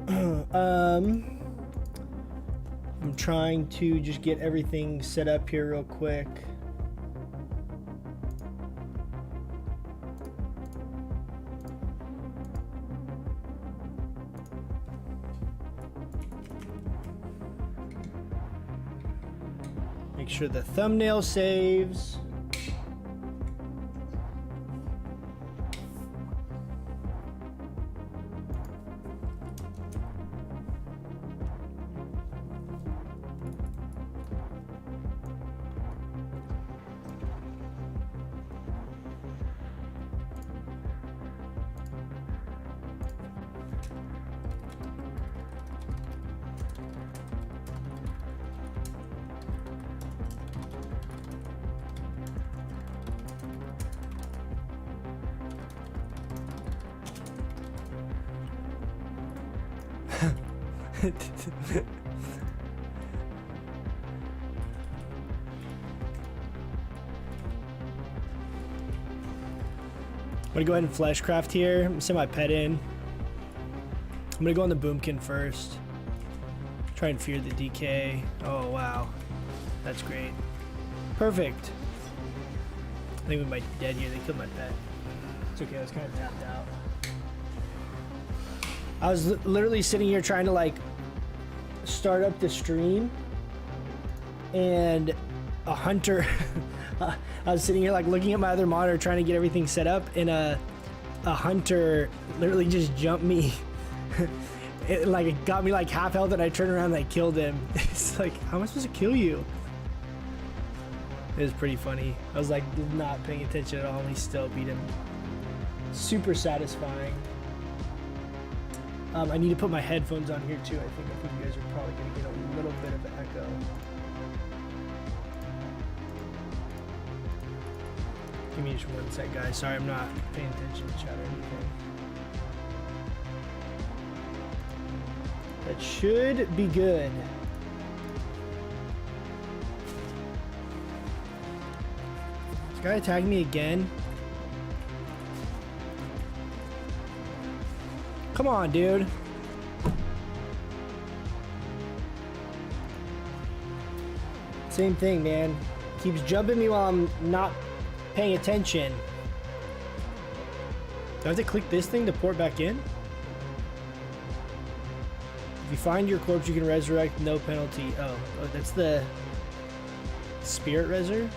I'm trying to just get everything set up here real quick. Make sure the thumbnail saves. I'm gonna go ahead and fleshcraft here. I'm gonna send my pet in. I'm gonna go on the boomkin first. Try and fear the DK. Oh wow, that's great. Perfect. I think we might be dead here. They killed my pet. It's okay. I was kind of tapped out. I was literally sitting here trying to like start up the stream, and a hunter. I was sitting here like looking at my other monitor trying to get everything set up, and a hunter literally just jumped me. It got me like half health, and I turned around and I killed him. It's like, how am I supposed to kill you? It was pretty funny. I was like not paying attention at all, and we still beat him. Super satisfying. I need to put my headphones on here too. I think you guys are probably gonna get a little bit of an echo. Give me just 1 sec, guys. Sorry, I'm not paying attention to chat or anything. That should be good. This guy attacked me again. Come on, dude. Same thing, man. Keeps jumping me while I'm not paying attention. Do I have to click this thing to port back in? If you find your corpse, you can resurrect, no penalty. Oh, that's the spirit resur?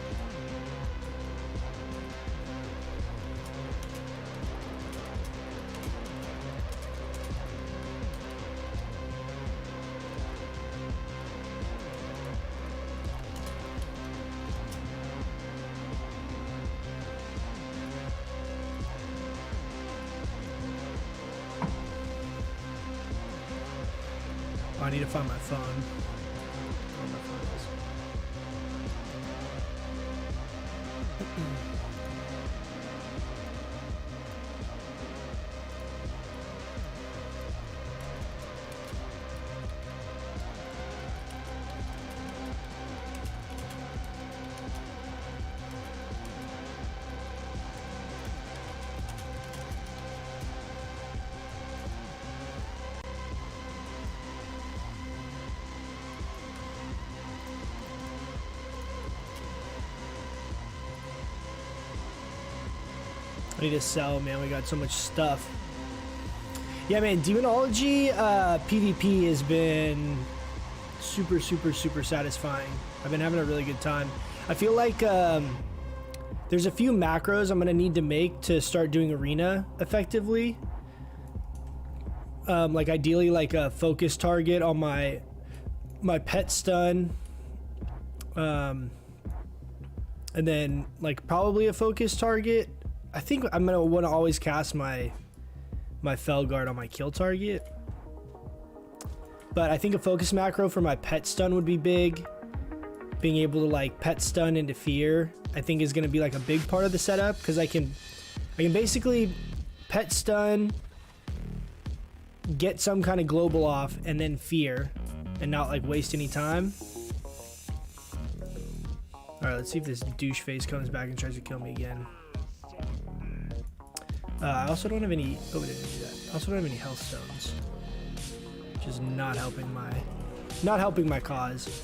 I need to find my phone. Where my phone is. I need to sell, man. We got so much stuff. Yeah, man. Demonology PvP has been super, super, super satisfying. I've been having a really good time. I feel like there's a few macros I'm gonna need to make to start doing arena effectively. Like ideally, like a focus target on my pet stun. And then like probably a focus target. I think I'm gonna want to always cast my Fel Guard on my kill target, but I think a focus macro for my pet stun would be big. Being able to like pet stun into fear, I think is gonna be like a big part of the setup, because I can basically pet stun, get some kind of global off, and then fear, and not like waste any time. All right, let's see if this douche face comes back and tries to kill me again. I also don't have any. Oh, we didn't do that. I also don't have any health stones. which is not helping my cause.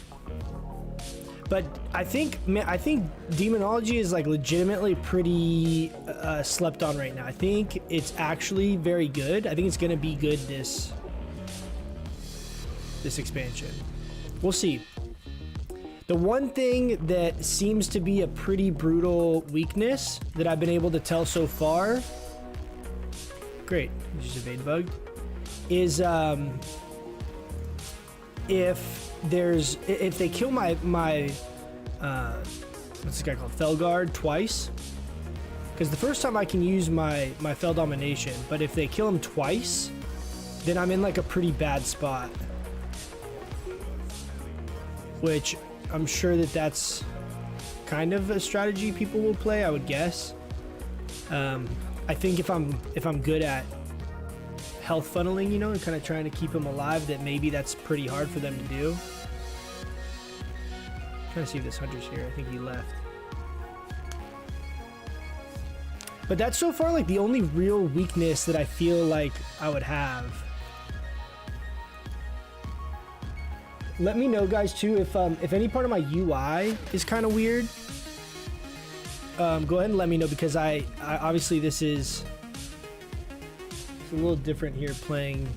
But I think demonology is like legitimately pretty slept on right now. I think it's actually very good. I think it's gonna be good this expansion. We'll see. The one thing that seems to be a pretty brutal weakness that I've been able to tell so far, great, just evade bug, is if they kill my what's this guy called, Felguard, twice, because the first time I can use my Fel Domination, but if they kill him twice, then I'm in like a pretty bad spot, which I'm sure that's kind of a strategy people will play, I would guess. I think if I'm good at health funneling, you know, and kind of trying to keep them alive, that maybe that's pretty hard for them to do. I'm trying to see if this hunter's here. I think he left. But that's so far like the only real weakness that I feel like I would have. Let me know, guys, too, if any part of my UI is kind of weird. Go ahead and let me know, because I obviously this is a little different here playing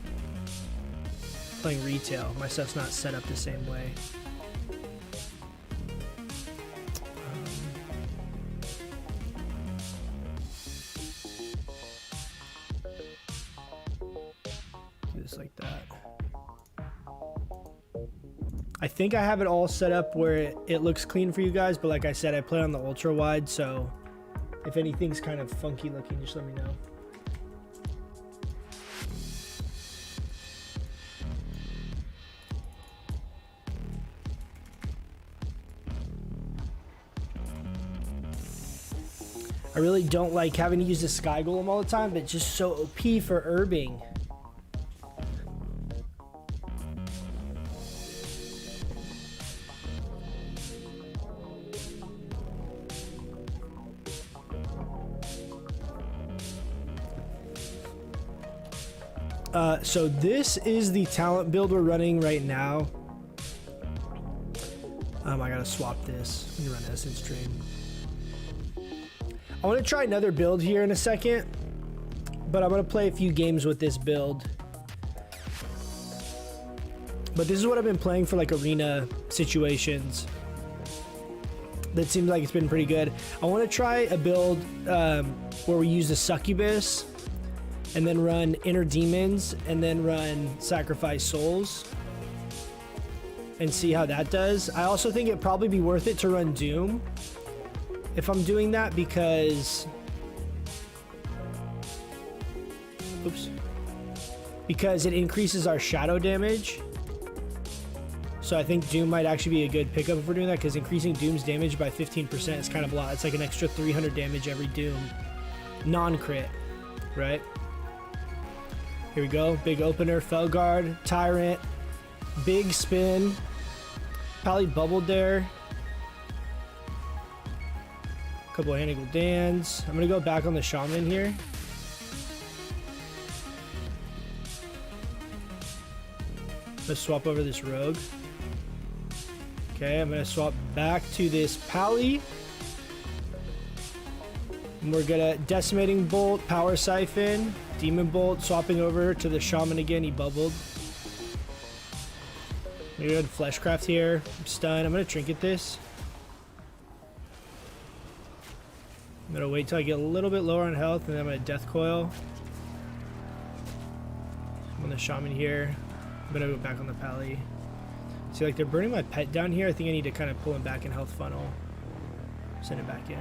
retail. My stuff's not set up the same way. Do this like that. I think I have it all set up where it looks clean for you guys, but like I said, I play on the ultra wide, so if anything's kind of funky looking, just let me know. I really don't like having to use the Sky Golem all the time, but it's just so OP for herbing. So this is the talent build we're running right now. I gotta swap this. Let me run Essence Dream. I want to try another build here in a second, but I'm gonna play a few games with this build. But this is what I've been playing for like arena situations. That seems like it's been pretty good. I want to try a build where we use the Succubus, and then run Inner Demons, and then run Sacrifice Souls, and see how that does. I also think it'd probably be worth it to run Doom if I'm doing that, because it increases our shadow damage. So I think Doom might actually be a good pickup if we're doing that, because increasing Doom's damage by 15% is kind of a lot. It's like an extra 300 damage every Doom, non-crit, right? Here we go, big opener, Felguard, Tyrant, big spin, probably bubbled there. Couple of Hannigal Dans. I'm gonna go back on the Shaman here. Let's swap over this Rogue. Okay, I'm gonna swap back to this Pally. And we're gonna Decimating Bolt, Power Siphon, Demon Bolt, swapping over to the Shaman again. He bubbled. We're good. Fleshcraft here. I'm stunned. I'm gonna Trinket this. I'm gonna wait till I get a little bit lower on health, and then I'm gonna Death Coil. I'm on the Shaman here. I'm gonna go back on the Pally. See, like, they're burning my pet down here. I think I need to kind of pull him back in health funnel. Send it back in.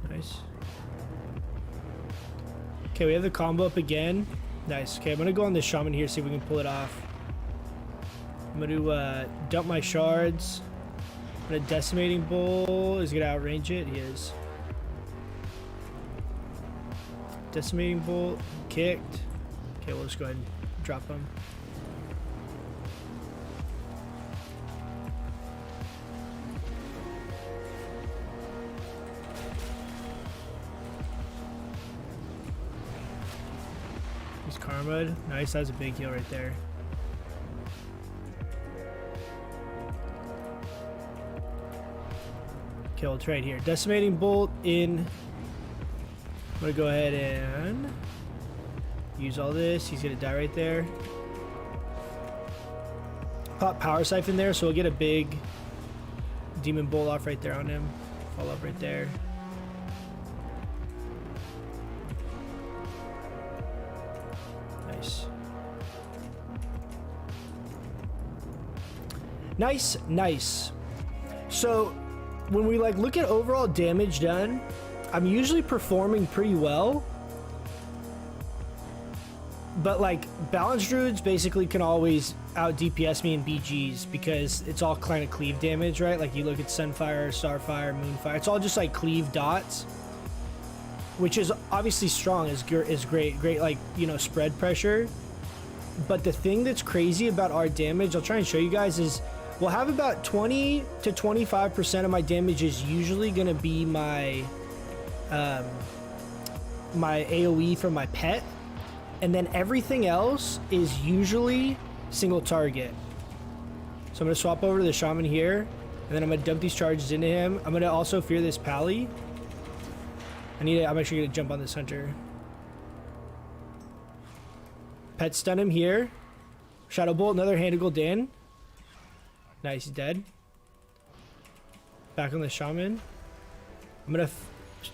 Nice. Okay, we have the combo up again. Nice. Okay, I'm gonna go on this Shaman here, see if we can pull it off. I'm gonna dump my shards. I'm gonna Decimating Bolt. Is he gonna outrange it? He is. Decimating bolt, kicked. Okay, we'll just go ahead and drop him. He's karma'd. Nice, that was a big heal right there. Okay, we'll trade here. Decimating bolt in. I'm gonna go ahead and use all this. He's gonna die right there. Pop power siphon there, so we'll get a big demon bolt off right there on him. Fall up right there. Nice. Nice, nice. So when we like look at overall damage done, I'm usually performing pretty well, but like balanced druids basically can always out DPS me in BGs because it's all kind of cleave damage, right? Like you look at Sunfire, Starfire, Moonfire, it's all just like cleave dots, which is obviously strong, is great, like, you know, spread pressure. But the thing that's crazy about our damage, I'll try and show you guys, is we'll have about 20 to 25% of my damage is usually going to be my my AoE from my pet, and then everything else is usually single target. So I'm going to swap over to the shaman here, and then I'm going to dump these charges into him. I'm going to also fear this pally. I'm actually going to jump on this hunter. Pet stun him here. Shadow bolt, another hand to Gul'dan. Nice, he's dead. Back on the shaman. I'm gonna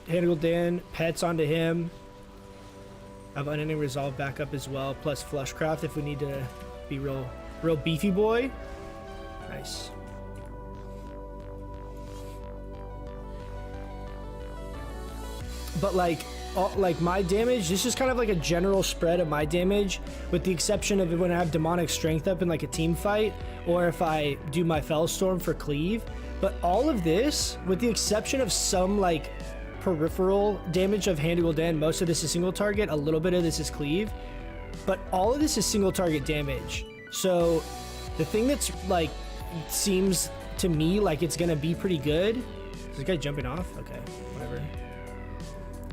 hand Gul'dan, pets onto him. I have unending resolve back up as well, plus flushcraft if we need to be real beefy boy. Nice. But like my damage, this is kind of like a general spread of my damage, with the exception of when I have demonic strength up in like a team fight, or if I do my Fellstorm for cleave. But all of this, with the exception of some like peripheral damage of hand to Gul'dan, most of this is single target, a little bit of this is cleave, but all of this is single target damage. So the thing that's like seems to me like it's gonna be pretty good. Is this guy jumping off? Okay, whatever.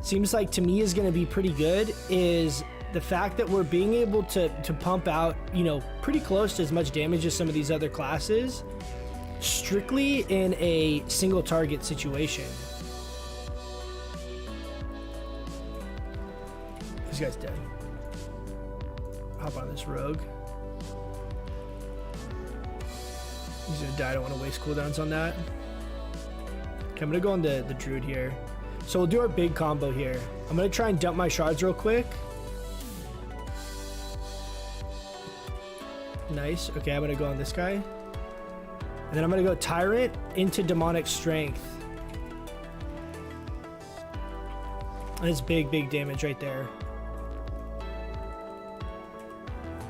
Seems like to me is going to be pretty good is the fact that we're being able to pump out, you know, pretty close to as much damage as some of these other classes, strictly in a single target situation. This guy's dead. Hop on this rogue. He's gonna die. I don't want to waste cooldowns on that. Okay, I'm gonna go on the druid here. So we'll do our big combo here. I'm gonna try and dump my shards real quick. Nice. Okay, I'm gonna go on this guy. And then I'm gonna go Tyrant into Demonic Strength. That's big damage right there.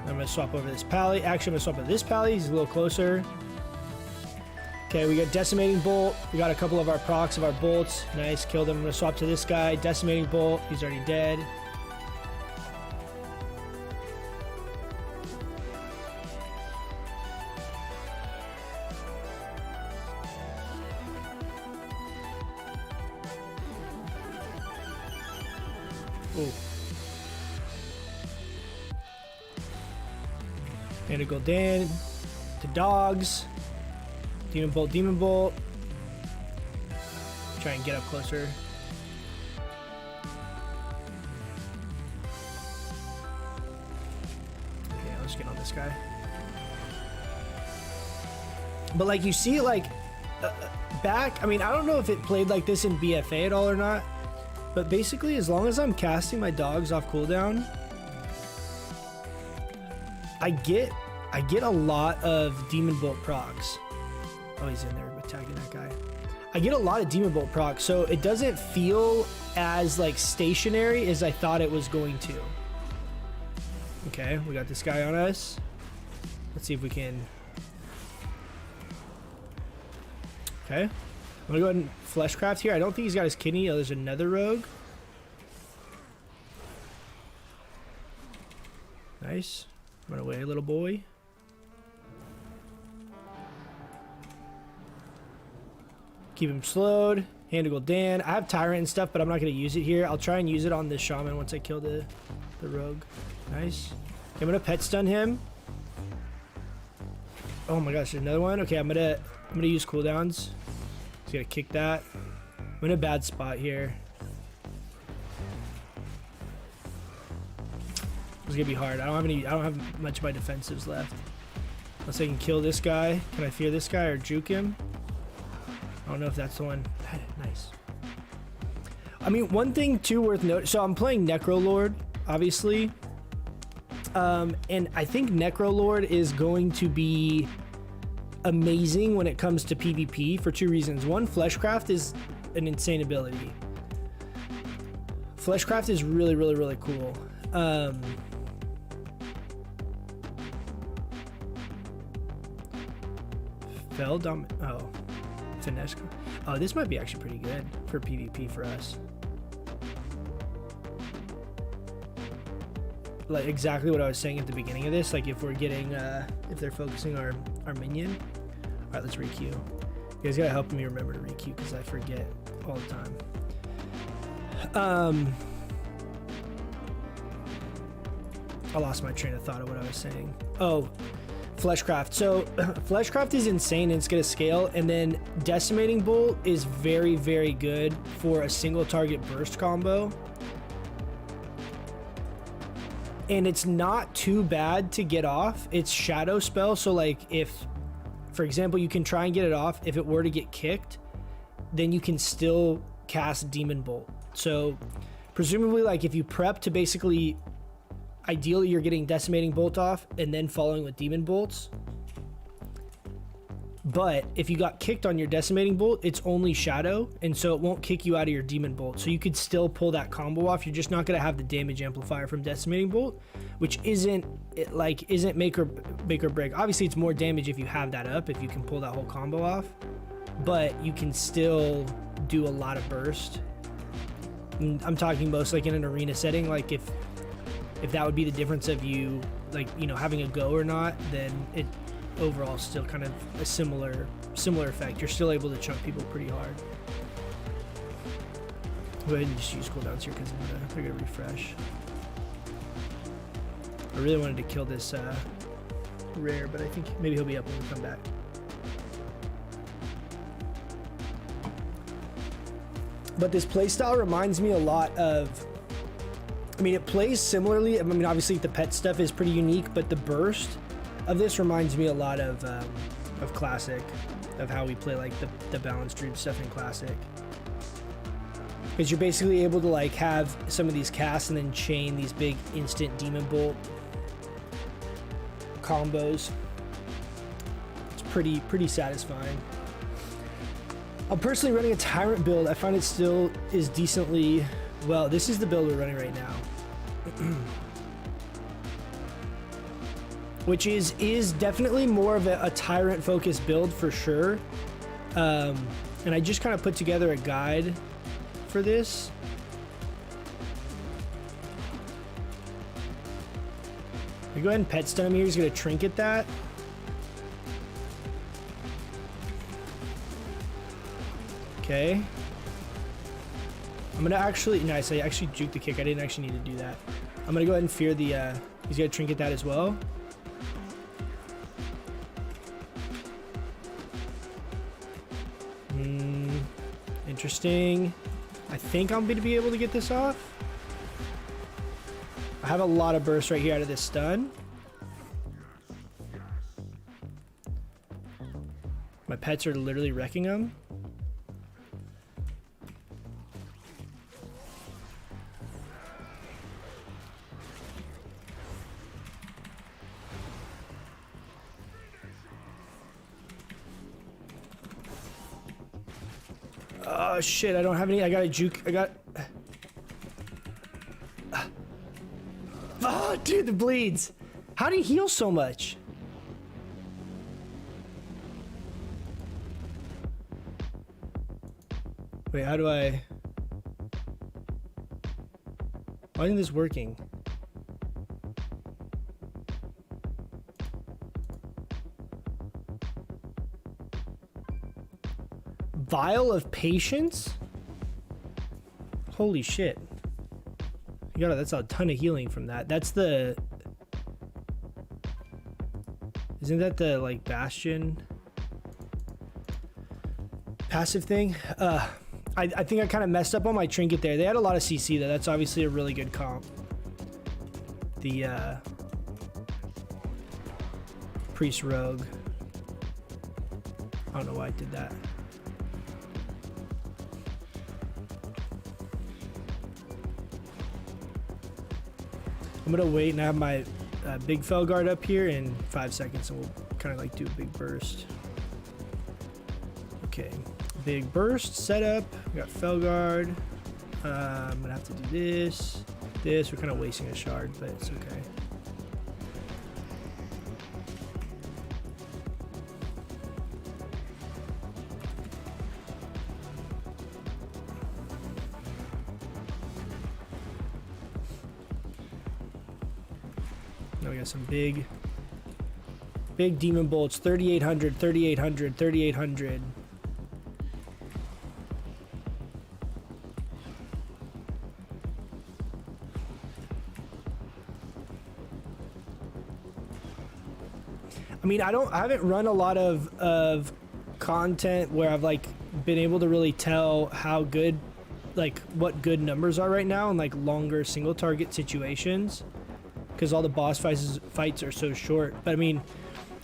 I'm gonna swap over this pally. Actually, I'm gonna swap over this pally. He's a little closer. Okay, we got Decimating Bolt. We got a couple of our procs of our bolts. Nice, killed him. I'm gonna swap to this guy. Decimating Bolt. He's already dead. Ooh. And a Gul'dan to dogs. Demon Bolt. Try and get up closer. Okay, let's get on this guy. But like you see, like back, I mean, I don't know if it played like this in BFA at all or not, but basically as long as I'm casting my dogs off cooldown, I get a lot of Demon Bolt procs. Oh, he's in there attacking that guy. I get a lot of Demon Bolt procs, so it doesn't feel as like stationary as I thought it was going to. Okay, we got this guy on us. Let's see if we can. Okay, I'm gonna go ahead and Fleshcraft here. I don't think he's got his kidney. Oh, there's another rogue. Nice. Run away, little boy. Keep him slowed. Handigal Dan. I have Tyrant and stuff, but I'm not going to use it here. I'll try and use it on the Shaman once I kill the Rogue. Nice. Okay, I'm going to pet stun him. Oh my gosh, there's another one. Okay, I'm gonna use cooldowns. Just gotta kick that. I'm in a bad spot here. It's gonna be hard. I don't have much of my defensives left. Unless I can kill this guy. Can I fear this guy or juke him? I don't know if that's the one. Nice. I mean, one thing too worth noting. So I'm playing Necrolord, obviously. And I think Necrolord is going to be amazing when it comes to PvP for two reasons. One, Fleshcraft is an insane ability. Fleshcraft is really, really, really cool. Finesse. Oh, this might be actually pretty good for PvP for us. Like exactly what I was saying at the beginning of this. Like if we're getting, if they're focusing our minion. All right, let's re-queue. You guys gotta help me remember to re-queue because I forget all the time. I lost my train of thought of what I was saying. Oh, Fleshcraft. So Fleshcraft is insane and it's gonna scale, and then Decimating Bolt is very, very good for a single target burst combo. And it's not too bad to get off. It's shadow spell, so like if, for example, you can try and get it off. If it were to get kicked, then you can still cast Demon Bolt. So presumably, like if you prep to basically, ideally you're getting Decimating Bolt off and then following with Demon Bolts. But if you got kicked on your Decimating Bolt, it's only shadow, and so it won't kick you out of your Demon Bolt. So you could still pull that combo off. You're just not going to have the damage amplifier from Decimating Bolt, which isn't make or break. Obviously, it's more damage if you have that up, if you can pull that whole combo off. But you can still do a lot of burst. And I'm talking most like in an arena setting. Like if that would be the difference of you, like, you know, having a go or not, then it overall still kind of a similar effect. You're still able to chunk people pretty hard. Go ahead and just use cooldowns here because they're gonna refresh. I really wanted to kill this rare, but I think maybe he'll be up when we come back. But this playstyle reminds me a lot of, I mean, it plays similarly. I mean, obviously the pet stuff is pretty unique, but the burst of this reminds me a lot of Classic, of how we play like the balanced dream stuff in Classic. Because you're basically able to like have some of these casts and then chain these big instant Demon Bolt combos. It's pretty satisfying. I'm personally running a Tyrant build. I find it still is decently, well, this is the build we're running right now. Which is definitely more of a Tyrant focused build for sure. And I just kind of put together a guide for this. We go ahead and pet stun him here. He's gonna trinket that. Okay. I'm gonna actually, nice, I actually juked the kick. I didn't actually need to do that. I'm gonna go ahead and fear the, he's gonna trinket that as well. Interesting. I think I'm gonna be able to get this off. I have a lot of burst right here out of this stun. My pets are literally wrecking them. Oh shit, I don't have any. I got a juke. I got. Oh, dude, the bleeds. How do you heal so much? Wait, how do I? Why isn't this working? Vial of Patience? Holy shit. You got that's a ton of healing from that. That's the... Isn't that the, like, Bastion passive thing? I think I kind of messed up on my trinket there. They had a lot of CC though. That's obviously a really good comp. The Priest Rogue. I don't know why I did that. I'm gonna wait and have my big fell guard up here in 5 seconds, and we'll kind of like do a big burst. Okay, big burst setup. We got fell guard. I'm gonna have to do this. We're kind of wasting a shard, but it's okay. Now we got some big demon bolts. 3,800, 3,800, 3,800. I mean, I haven't run a lot of content where I've like been able to really tell how good, like what good numbers are right now in like longer single target situations, because all the boss fights are so short. But I mean,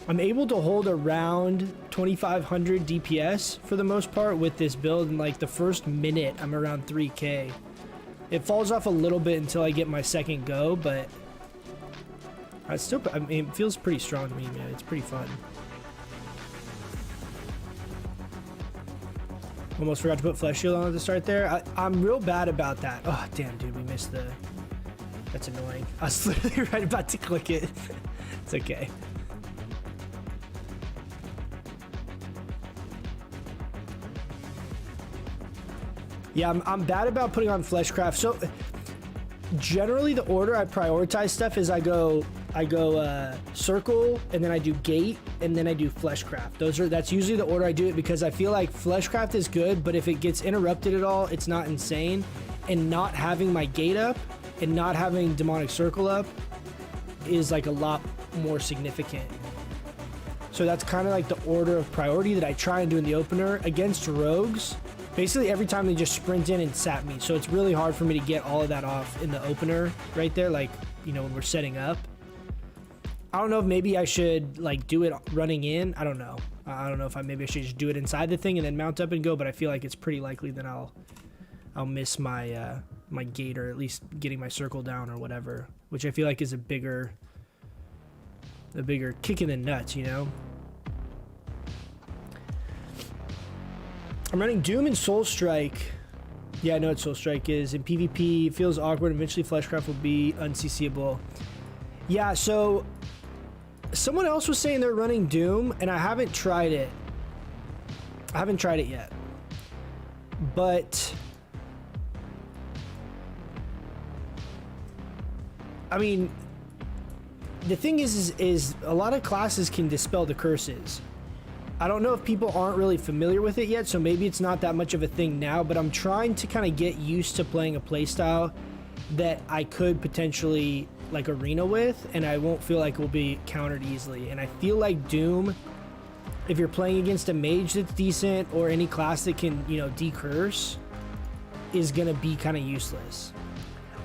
I'm able to hold around 2,500 DPS for the most part with this build, and like the first minute I'm around 3k. It falls off a little bit until I get my second go, but I mean, it feels pretty strong to me, man. It's pretty fun. Almost forgot to put flesh shield on at the start there. I'm real bad about that. Oh, damn, dude, we missed the... That's annoying. I was literally right about to click it. It's okay. Yeah, I'm bad about putting on fleshcraft. So generally the order I prioritize stuff is I go circle, and then I do gate, and then I do fleshcraft. That's usually the order I do it, because I feel like fleshcraft is good, but if it gets interrupted at all, it's not insane. And not having my gate up and not having demonic circle up is like a lot more significant. So that's kind of like the order of priority that I try and do in the opener against rogues. Basically every time they just sprint in and sap me, so it's really hard for me to get all of that off in the opener right there, like, you know, when we're setting up. I don't know if maybe I should like do it running in. I don't know. I don't know if maybe I should just do it inside the thing and then mount up and go, but I feel like it's pretty likely that I'll miss my my gate, or at least getting my circle down or whatever, which I feel like is a bigger kick in the nuts, you know. I'm running Doom and Soul Strike. Yeah, I know what Soul Strike is. In PvP, it feels awkward. Eventually, Fleshcraft will be unCCable. Yeah, so someone else was saying they're running Doom, and I haven't tried it. I haven't tried it yet. But I mean, the thing is a lot of classes can dispel the curses. I don't know if people aren't really familiar with it yet, so maybe it's not that much of a thing now, but I'm trying to kind of get used to playing a playstyle that I could potentially like arena with, and I won't feel like it will be countered easily. And I feel like Doom, if you're playing against a mage that's decent, or any class that can, you know, decurse, is gonna be kind of useless.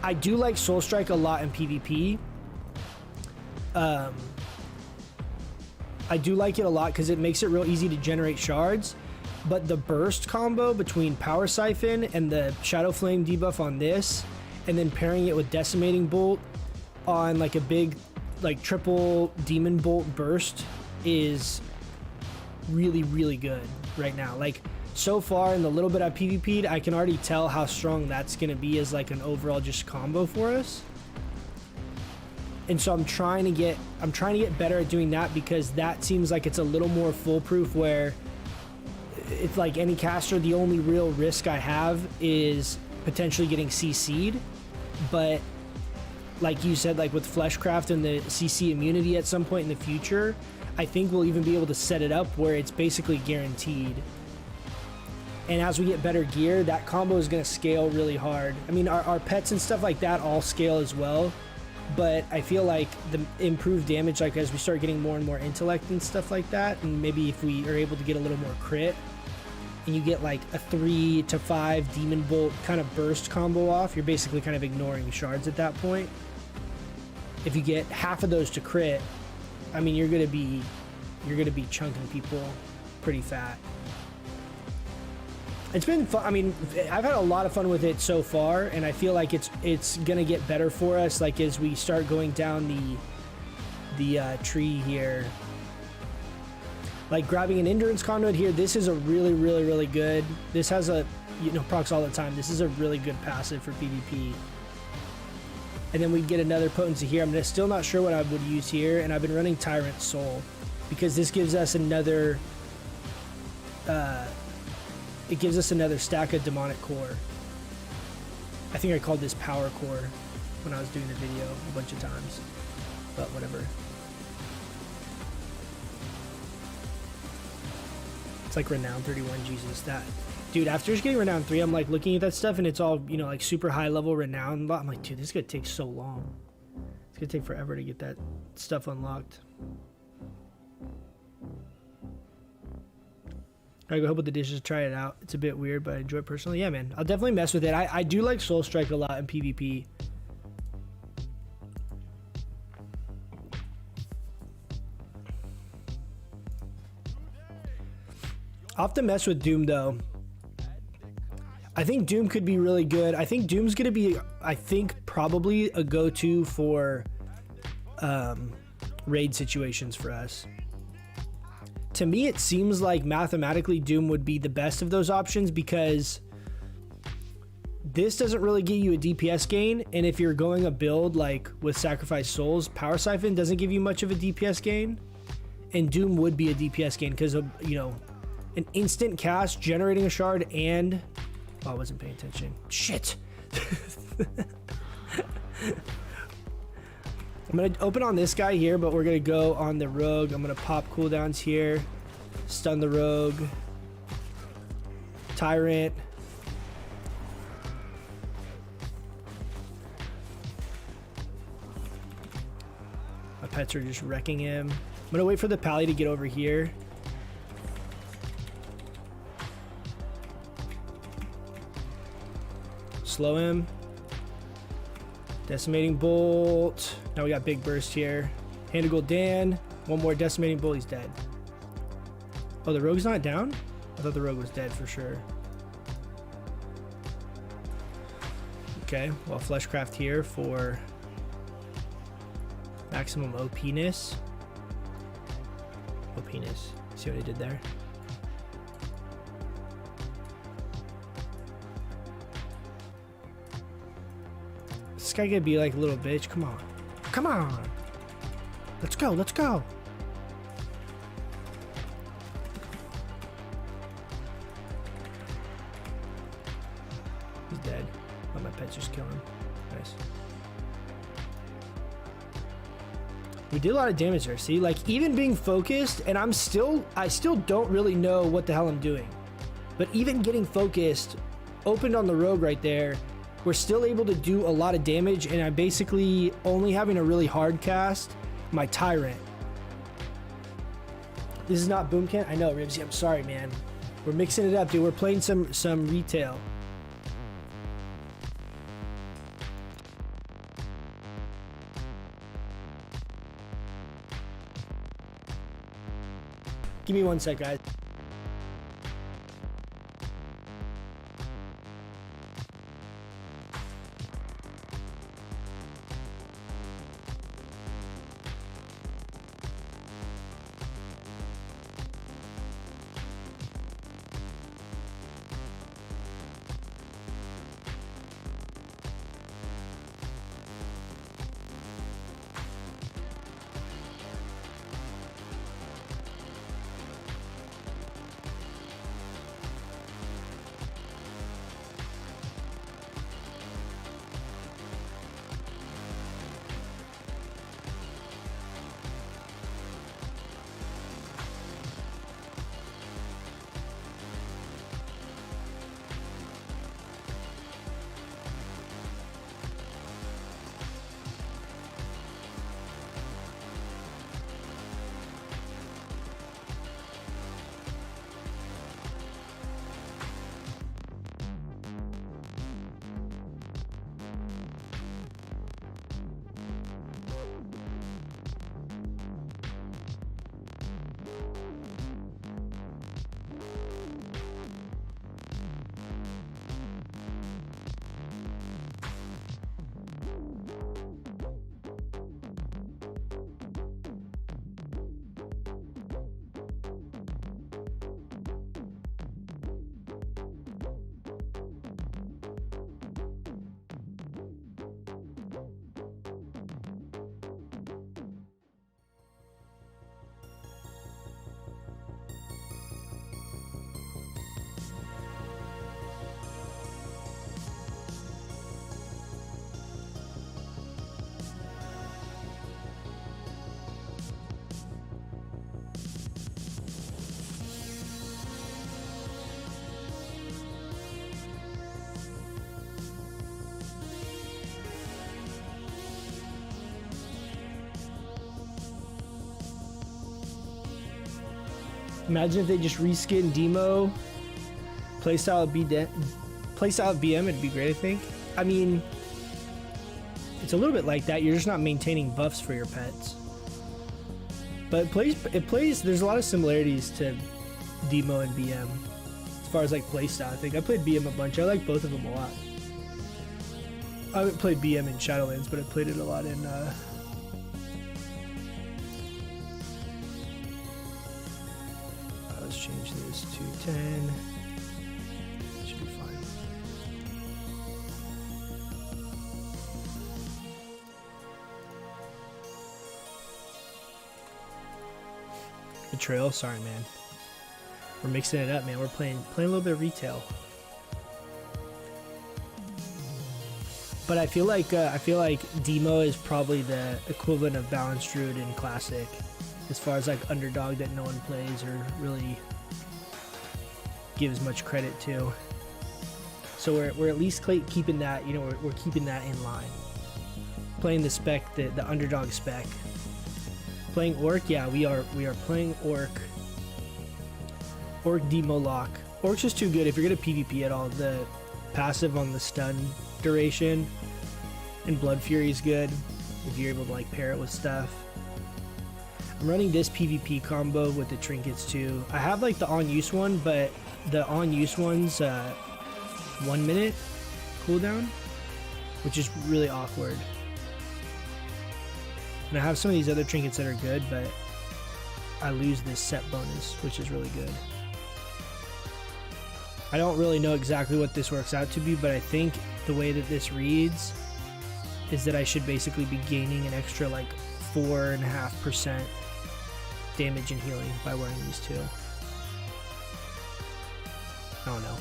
I do like Soul Strike a lot in PvP. I do like it a lot because it makes it real easy to generate shards, but the burst combo between Power Siphon and the Shadow Flame debuff on this, and then pairing it with Decimating Bolt on like a big like triple Demon Bolt burst, is really, really good right now. Like, so far in the little bit I PvP'd, I can already tell how strong that's gonna be as like an overall just combo for us. And so I'm trying to get better at doing that, because that seems like it's a little more foolproof, where it's like any caster, the only real risk I have is potentially getting CC'd. But like you said, like with Fleshcraft and the CC immunity at some point in the future, I think we'll even be able to set it up where it's basically guaranteed. And as we get better gear, that combo is going to scale really hard. I mean, our pets and stuff like that all scale as well. But I feel like the improved damage, like as we start getting more and more intellect and stuff like that, and maybe if we are able to get a little more crit, and you get like a 3 to 5 demon bolt kind of burst combo off, you're basically kind of ignoring shards at that point. If you get half of those to crit, I mean, you're gonna be chunking people pretty fat. It's been fun. I mean, I've had a lot of fun with it so far, and I feel like it's gonna get better for us, like as we start going down the tree here. Like grabbing an endurance conduit here, this is a really good. This has a, you know, procs all the time. This is a really good passive for PvP. And then we get another potency here. I'm still not sure what I would use here, and I've been running Tyrant Soul because this gives us another. It gives us another stack of demonic core. I think I called this power core when I was doing the video a bunch of times, but whatever. It's like renown 31. Jesus, that dude, after just getting renown 3, I'm like looking at that stuff and it's all, you know, like super high level renown. I'm like, dude, this is gonna take so long. It's gonna take forever to get that stuff unlocked. I go help with the dishes, try it out. It's a bit weird, but I enjoy it personally. Yeah, man, I'll definitely mess with it. I do like Soul Strike a lot in PvP. I'll have to mess with Doom though. I think Doom could be really good. I think Doom's gonna be, I think, probably a go-to for raid situations for us. To me, it seems like mathematically Doom would be the best of those options because this doesn't really give you a DPS gain, and if you're going a build like with Sacrifice Souls, Power Siphon doesn't give you much of a DPS gain, and Doom would be a DPS gain because of, you know, an instant cast, generating a shard, and oh, I wasn't paying attention. Shit. I'm gonna open on this guy here, but we're gonna go on the rogue. I'm gonna pop cooldowns here, stun the rogue, tyrant. My pets are just wrecking him. I'm gonna wait for the pally to get over here. Slow him. Decimating bolt. Now we got big burst here. Hand of Gold Dan. One more decimating bolt. He's dead. Oh, the rogue's not down? I thought the rogue was dead for sure. Okay, well, Fleshcraft here for maximum OP-ness. OP-ness. See what I did there? This guy gonna be like a little bitch. Come on. Come on. Let's go. Let's go. He's dead. Oh, my pet's just killing him. Nice. We did a lot of damage there. See, like even being focused, and I still don't really know what the hell I'm doing. But even getting focused, opened on the rogue right there, we're still able to do a lot of damage, and I'm basically only having a really hard cast my tyrant. This is not Boomcat. I know, Ribsy. I'm sorry, man. We're mixing it up, dude. We're playing some retail. Give me 1 sec, guys. Imagine if they just reskin Demo, playstyle of BM, it'd be great, I think. I mean, it's a little bit like that. You're just not maintaining buffs for your pets. But it plays, there's a lot of similarities to Demo and BM. As far as like playstyle, I think. I played BM a bunch. I like both of them a lot. I haven't played BM in Shadowlands, but I played it a lot in let's change this to 10. Should be fine. Betrayal, sorry man. We're mixing it up, man. We're playing a little bit of retail. But I feel like Demo is probably the equivalent of Balanced Druid in Classic, as far as like underdog that no one plays or really gives much credit to. So we're at least keeping that, you know, we're keeping that in line. Playing the spec, the underdog spec. Playing Orc, yeah, we are playing Orc. Orc Demo lock. Orc's just too good if you're gonna PvP at all. The passive on the stun duration and Blood Fury is good if you're able to like pair it with stuff. I'm running this PvP combo with the trinkets too. I have like the on use one, but the on use one's 1 minute cooldown, which is really awkward. And I have some of these other trinkets that are good, but I lose this set bonus, which is really good. I don't really know exactly what this works out to be, but I think the way that this reads is that I should basically be gaining an extra like 4.5% damage and healing by wearing these two. I don't know.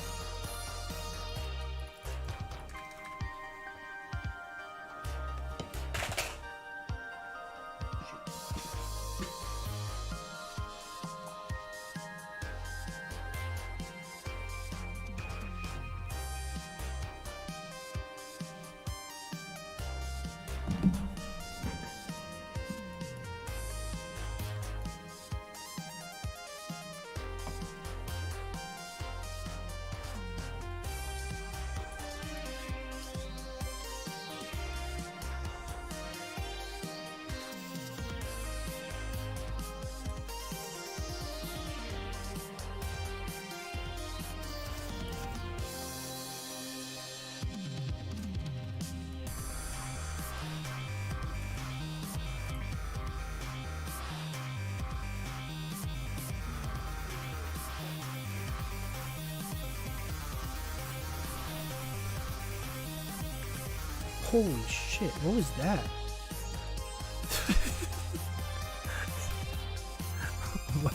Holy shit, what was that? What?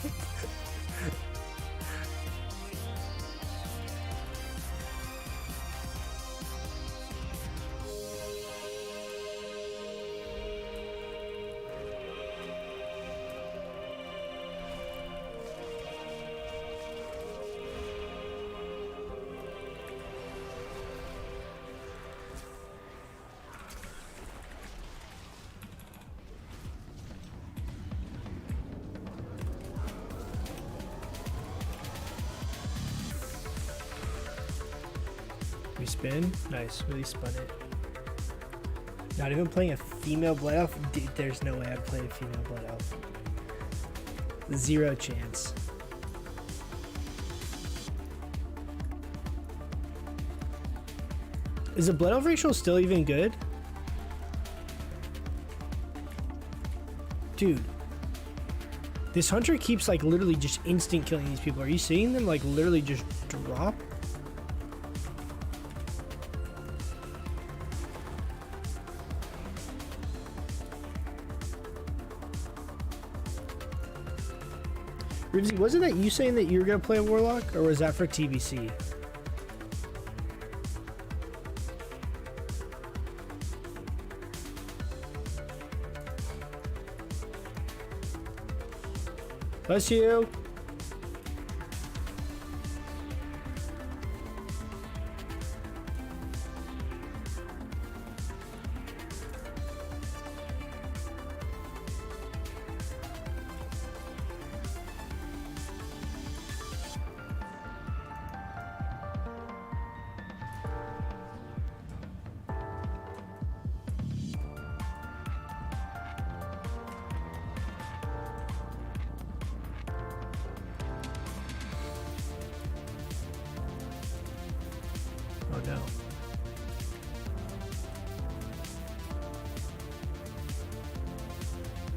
Spin? Nice, really spun it. Not even playing a female Blood Elf? Dude, there's no way I'd play a female Blood Elf. Zero chance. Is the Blood Elf racial still even good? Dude. This hunter keeps like literally just instant killing these people. Are you seeing them like literally just drop? Wasn't that you saying that you were going to play a Warlock, or was that for TBC? Bless you. no.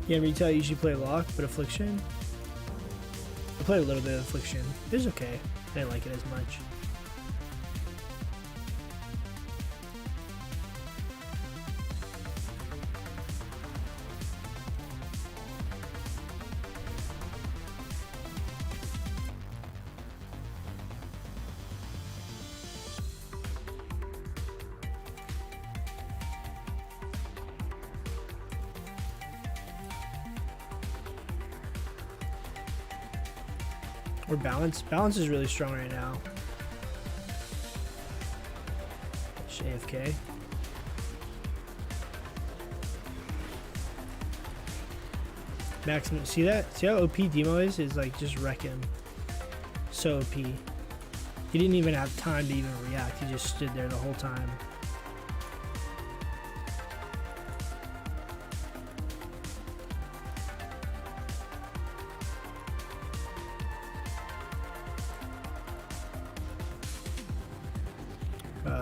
Yeah, retail I usually play Lock, but Affliction. I played a little bit of Affliction. It was okay. I didn't like it as much. Or balance. Balance is really strong right now. AFK. Maximum. See that? See how OP Demo is? Is like just wreck him. So OP. He didn't even have time to even react. He just stood there the whole time.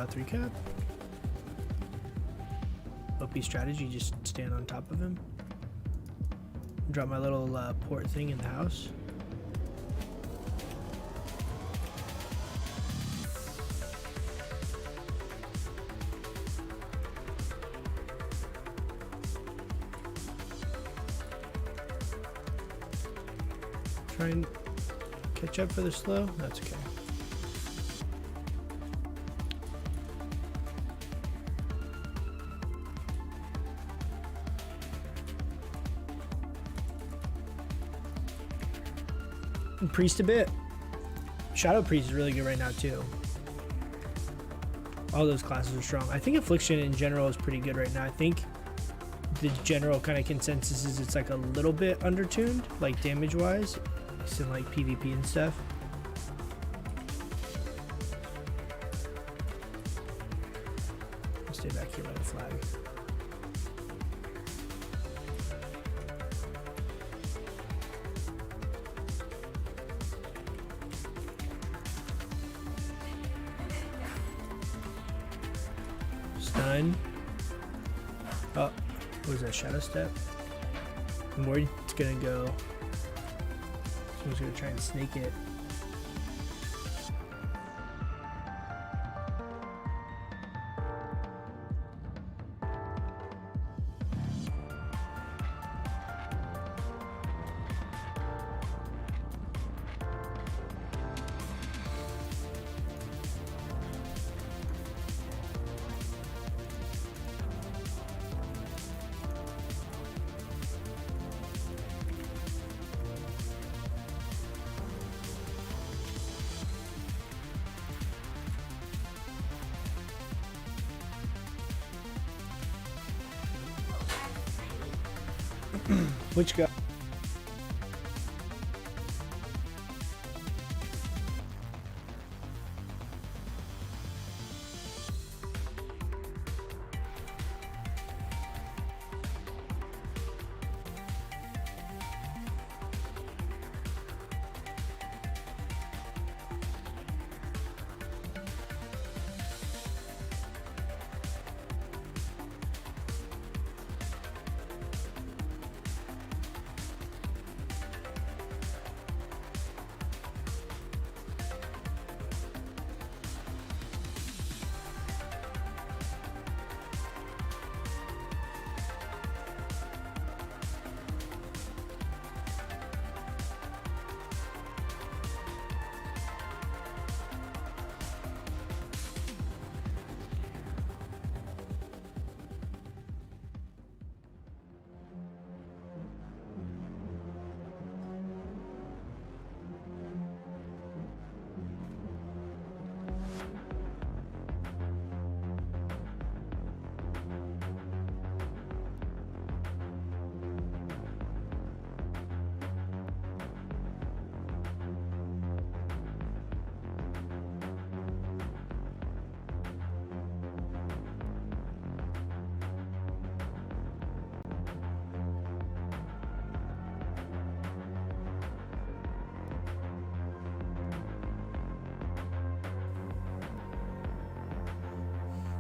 Three cap. OP strategy, just stand on top of him. Drop my little port thing in the house. Try and catch up for the slow. That's okay. Priest a bit. Shadow Priest is really good right now too. All those classes are strong. I think Affliction in general is pretty good right now. I think the general kind of consensus is it's like a little bit undertuned, like damage wise, in like PvP and stuff. I'll stay back here by the flag. Stun. Oh, what was that? Shadow Step? I'm worried it's gonna go. Someone's gonna try and snake it. Which guy?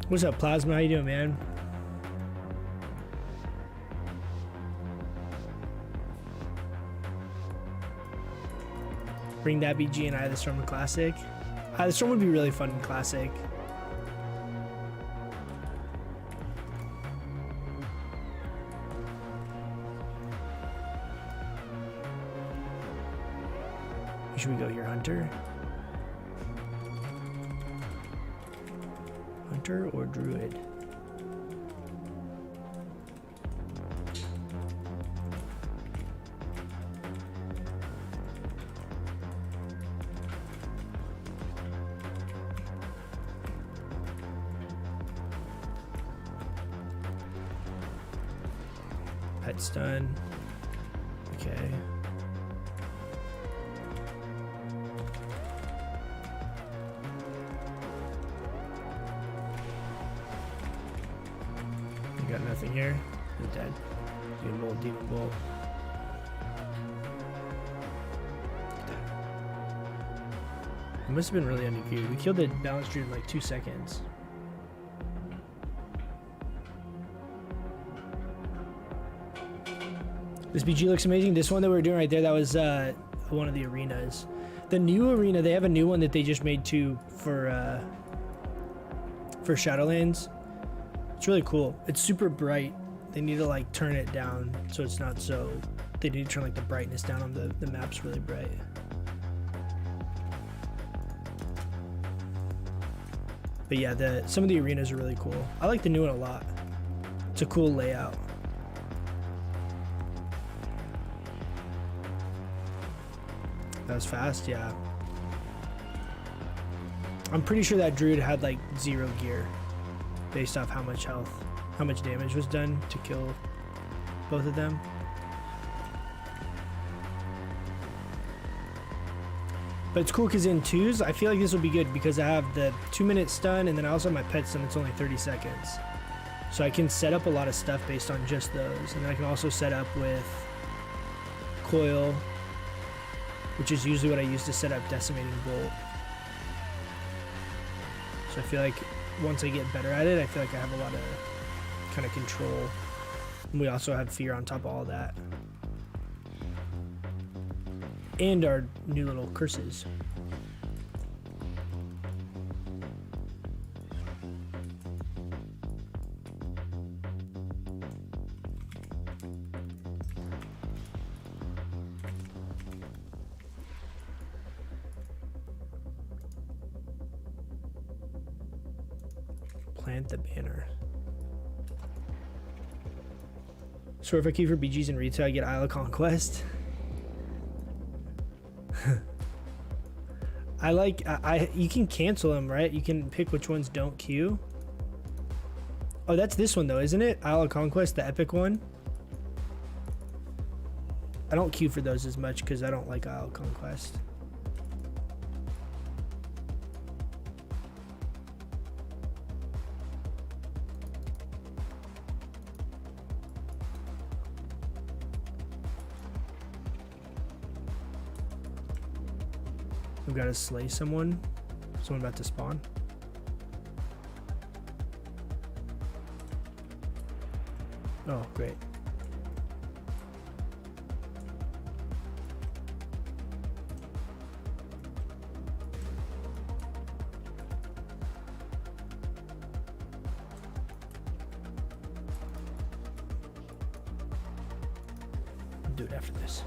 What's up, Plasma? How you doing, man? Bring that BG and Eye of the Storm in Classic. Eye of the Storm would be really fun in Classic. Should we go here, Hunter? Hunter or Druid? Pet's done. Okay. Got nothing here. He's dead. Demon Bolt, Demon Bolt. It must have been really underqueued. We killed the balance druid in like 2 seconds. This BG looks amazing. This one that we were doing right there, that was one of the arenas. The new arena, they have a new one that they just made too for Shadowlands. It's really cool. It's super bright. They need to like turn it down so it's not so... They need to turn like the brightness down on the map's really bright. But yeah, some of the arenas are really cool. I like the new one a lot. It's a cool layout. That was fast, yeah. I'm pretty sure that druid had like 0 gear. Based off how much health, how much damage was done to kill both of them. But it's cool because in 2s, I feel like this will be good because I have the 2-minute stun and then I also have my pet stun, it's only 30 seconds. So I can set up a lot of stuff based on just those. And then I can also set up with coil, which is usually what I use to set up decimating bolt. So I feel like once I get better at it, I feel like I have a lot of kind of control. And we also have fear on top of all that. And our new little curses. Plant the banner. So if I queue for BGs in retail, I get Isle of Conquest. You can cancel them, right? You can pick which ones don't queue. Oh, that's this one though, isn't it? Isle of Conquest, the epic one. I don't queue for those as much because I don't like Isle of Conquest. We've got to slay someone. Someone about to spawn. Oh, great. I'll do it after this.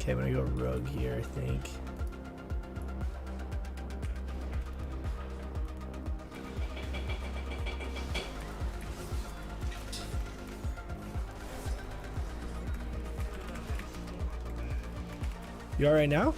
Okay, I'm gonna go rogue here, I think. You all right now?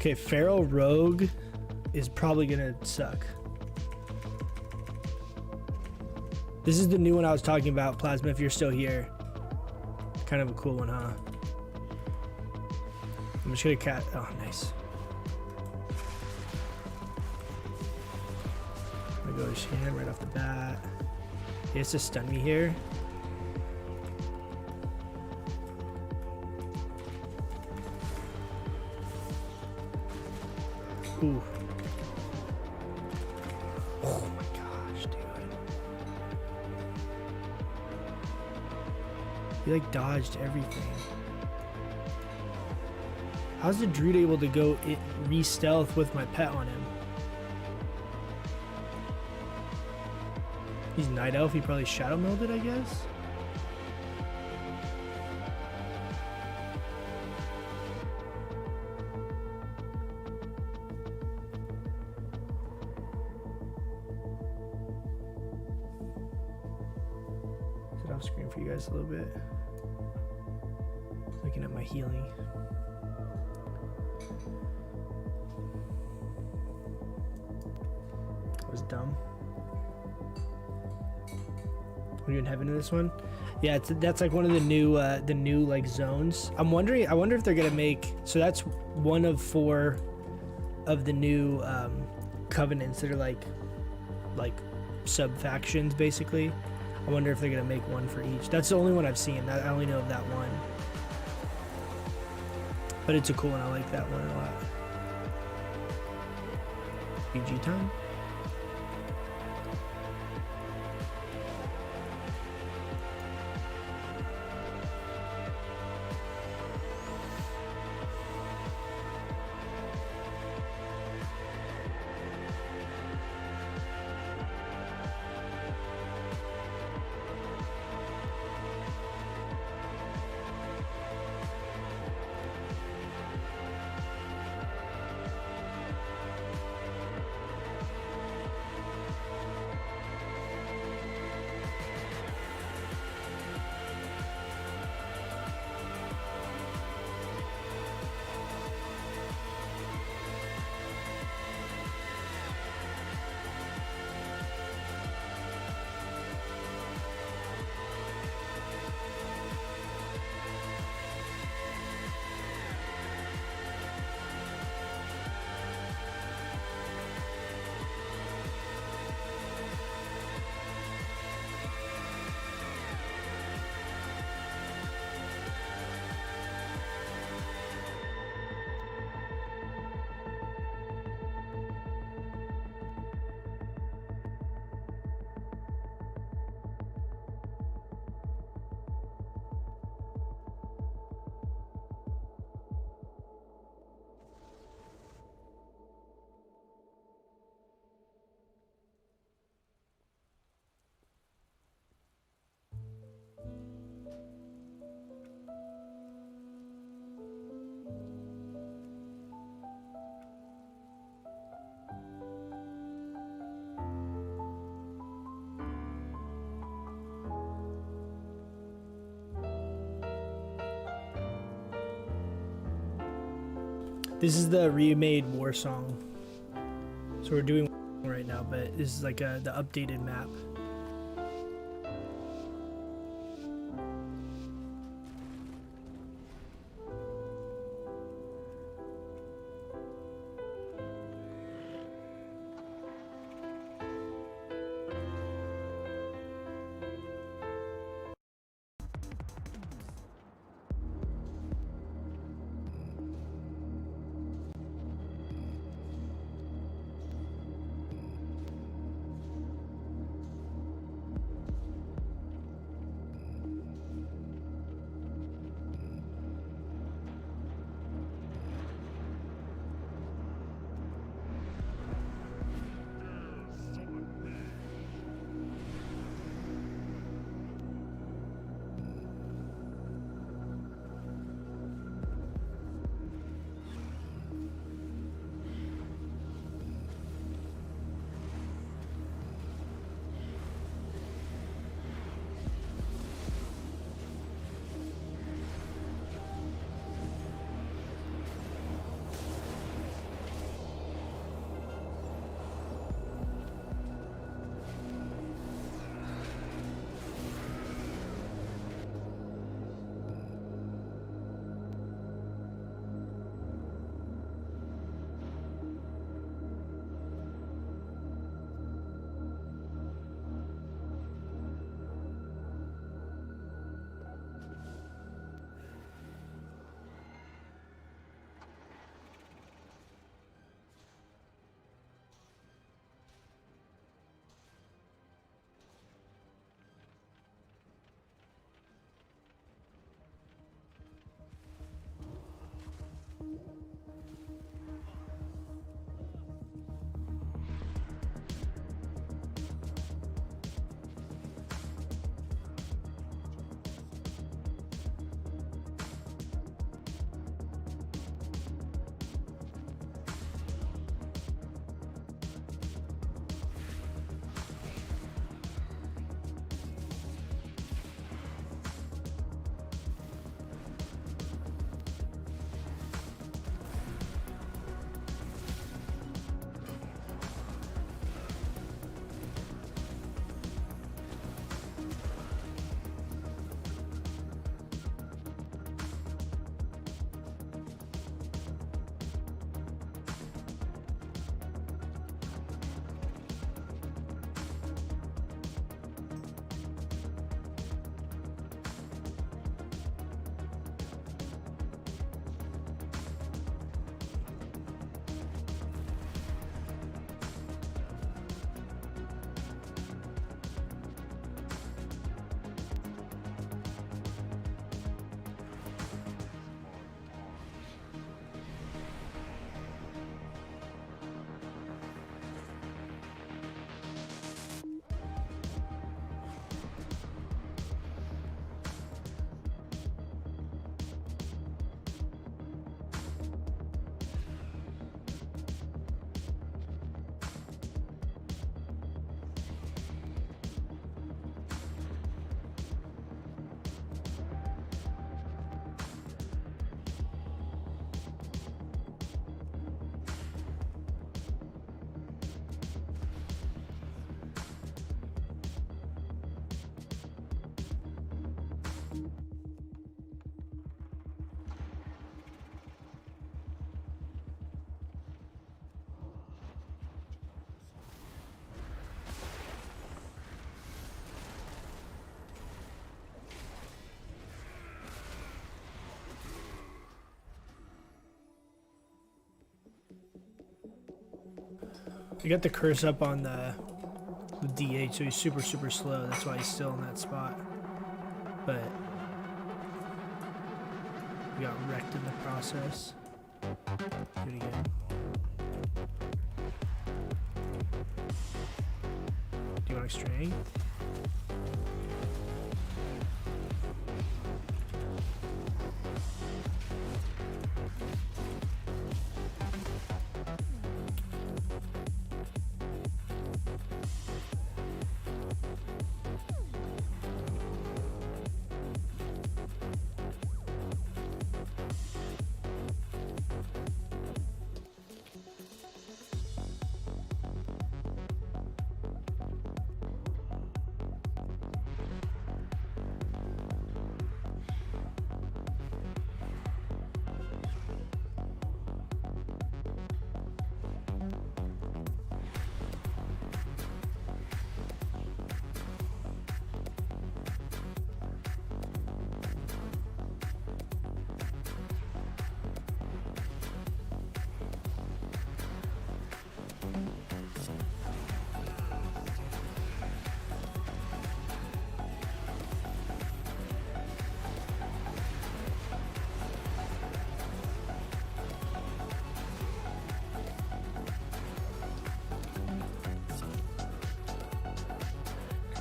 Okay, Feral Rogue is probably gonna suck. This is the new one I was talking about, Plasma, if you're still here. Kind of a cool one, huh? I'm just gonna cat. Oh, nice. I'm gonna go to Shan right off the bat. He has to stun me here. Ooh. Oh my gosh, dude. He like dodged everything. How's the Druid able to go re-stealth with my pet on him? He's Night Elf, he probably shadow melded, I guess? Sit off screen for you guys a little bit. Looking at my healing. was dumb. Are you in heaven in this one? Yeah, that's like one of the new like zones. I wonder if they're gonna make, so that's one of 4 of the new covenants that are like sub factions basically. I wonder if they're gonna make one for each. That's the only one I've seen. I only know of that one, but it's a cool one. I like that one a lot. PG time. This is the remade war song. So we're doing right now, but this is like the updated map. I got the curse up on the D8, so he's super slow. That's why he's still in that spot. But we got wrecked in the process. Do it again. Do you want strength?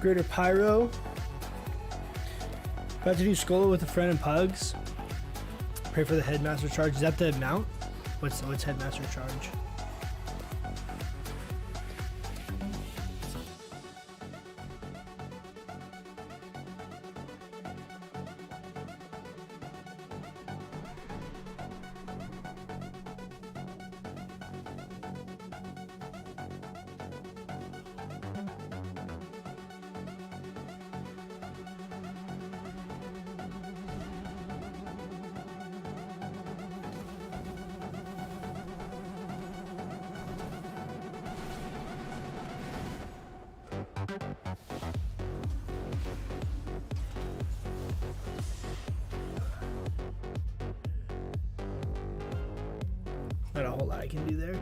Greater Pyro. About to do Skola with a friend and Pugs. Pray for the Headmaster charge. Is that the mount? What's Headmaster charge? Not a whole lot I can do there.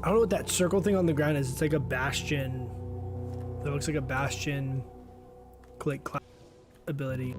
I don't know what that circle thing on the ground is. It's like a bastion. It looks like a bastion click clap ability.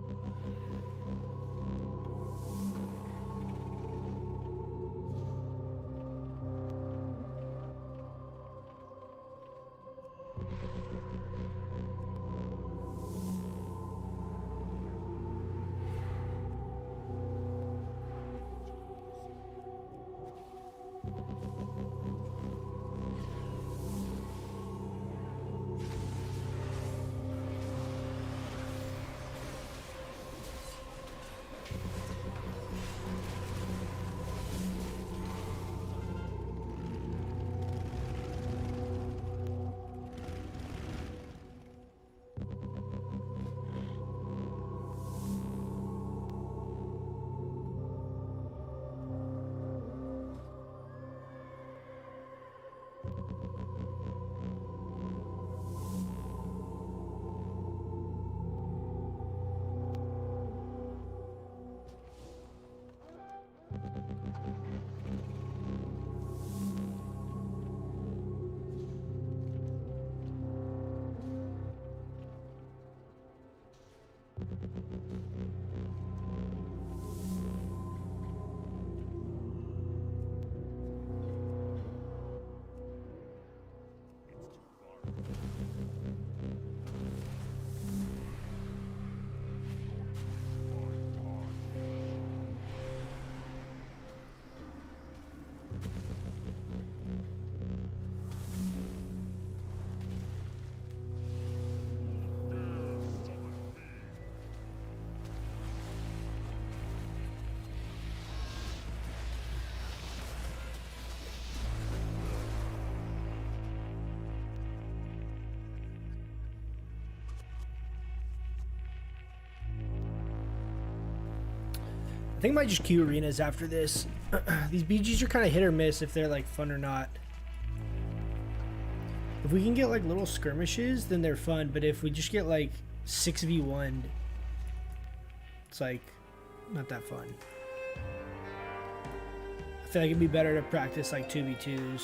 I think I might just queue arenas after this. These BGs are kind of hit or miss if they're like fun or not. If we can get like little skirmishes, then they're fun. But if we just get like 6v1, it's like not that fun. I feel like it'd be better to practice like 2v2s.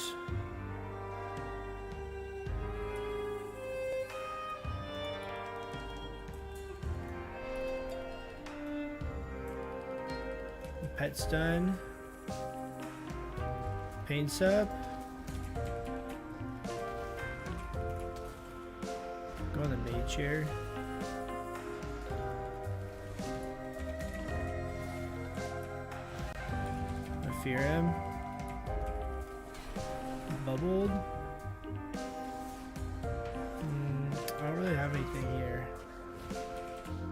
Pet's done. Paint's up. Go on the mage here. I fear him. Bubbled. I don't really have anything here.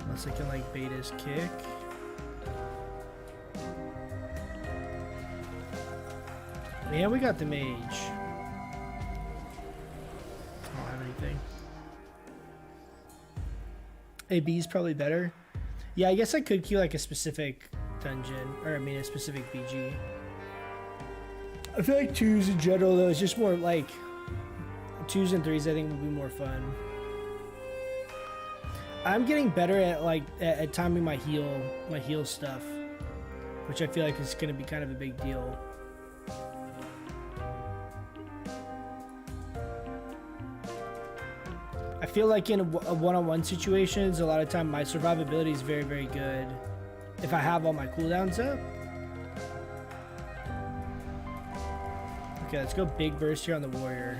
Unless I can like bait his kick. Yeah, we got the mage. I don't have anything. AB's probably better. Yeah, I guess I could queue like a specific dungeon, or I mean a specific BG. I feel like 2s in general though is just more like 2s and 3s I think would be more fun. I'm getting better at like at timing my heal stuff, which I feel like is gonna be kind of a big deal. I feel like in a one-on-one situations, a lot of time my survivability is very, very good if I have all my cooldowns up. Okay, let's go big burst here on the warrior.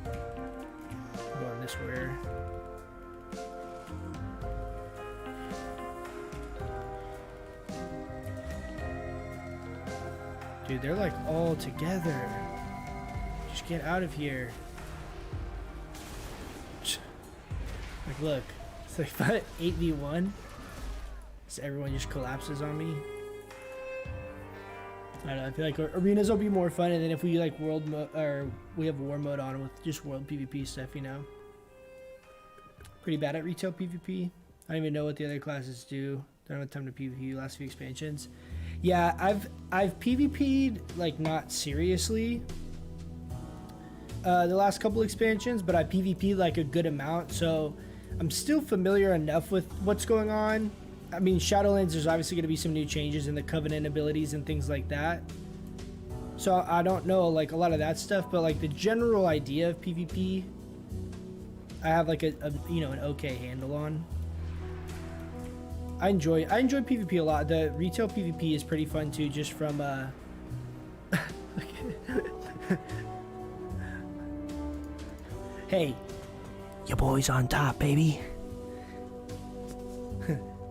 Go on this warrior. Dude, they're like all together. Just get out of here. Like, look, it's like 8v1. So everyone just collapses on me. I don't know, I feel like arenas will be more fun, and then if we like world mode, or we have war mode on with just world PvP stuff, you know. Pretty bad at retail PvP. I don't even know what the other classes do. Don't have time to PvP last few expansions. Yeah, I've PvP'd like not seriously the last couple expansions, but I PvP'd like a good amount, so I'm still familiar enough with what's going on. I mean, Shadowlands, there's obviously going to be some new changes in the Covenant abilities and things like that. So I don't know like a lot of that stuff, but like the general idea of PvP, I have like a you know, an okay handle on. I enjoy PvP a lot. The retail PvP is pretty fun too, just from Hey, your boy's on top, baby.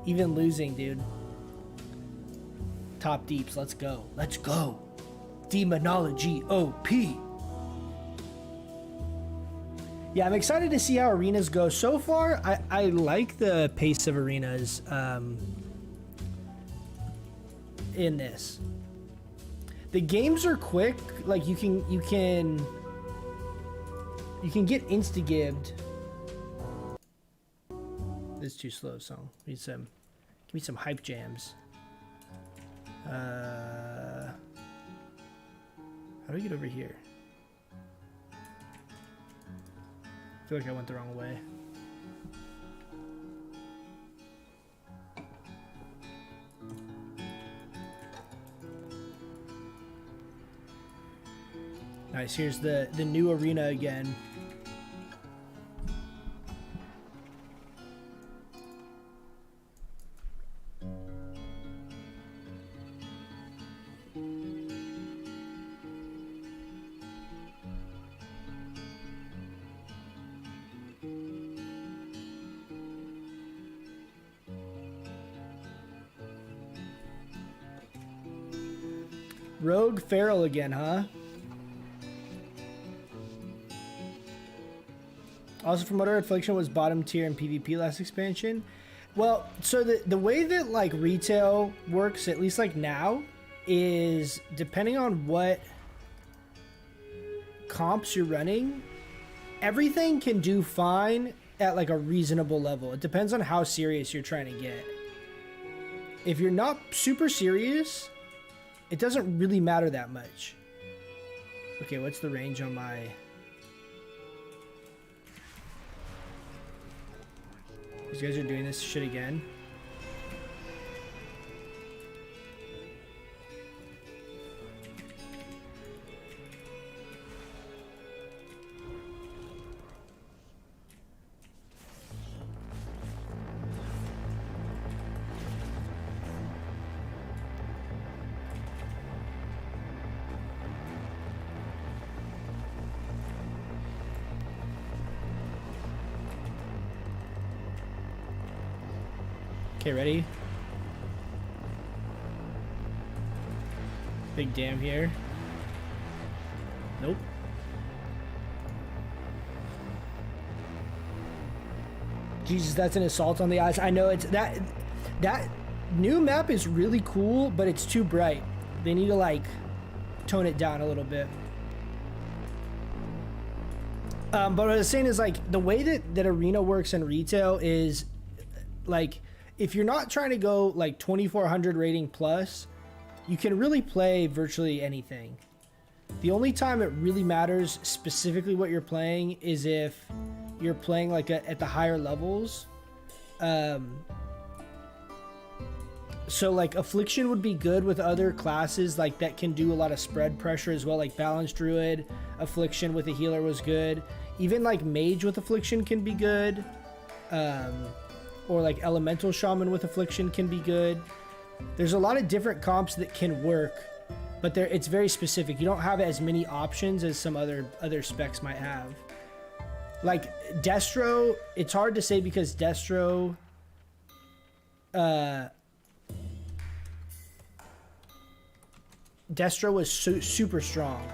Even losing, dude. Top deeps, let's go. Let's go. Demonology OP. Yeah, I'm excited to see how arenas go. So far, I like the pace of arenas in this. The games are quick. Like you can get insta-gibbed. This is too slow, song. Give me some hype jams. How do we get over here? I feel like I went the wrong way. Nice, here's the new arena again. Rogue Feral again, huh? Also from what I heard, Affliction was bottom tier in PvP last expansion. Well, so the way that like retail works, at least like now, is depending on what comps you're running, everything can do fine at like a reasonable level. It depends on how serious you're trying to get. If you're not super serious, it doesn't really matter that much. Okay, what's the range on my... These guys are doing this shit again. Okay, ready? Big dam here. Nope. Jesus, that's an assault on the eyes. I know it's that new map is really cool, but it's too bright. They need to like tone it down a little bit. But what I was saying is like the way that arena works in retail is like, if you're not trying to go like 2400 rating plus, you can really play virtually anything. The only time it really matters specifically what you're playing is if you're playing like at the higher levels. So like Affliction would be good with other classes like that can do a lot of spread pressure as well, like Balanced Druid. Affliction with a healer was good. Even like Mage with Affliction can be good. Or like Elemental Shaman with Affliction can be good. There's a lot of different comps that can work, but it's very specific. You don't have as many options as some other specs might have. Like Destro, it's hard to say because Destro was super strong.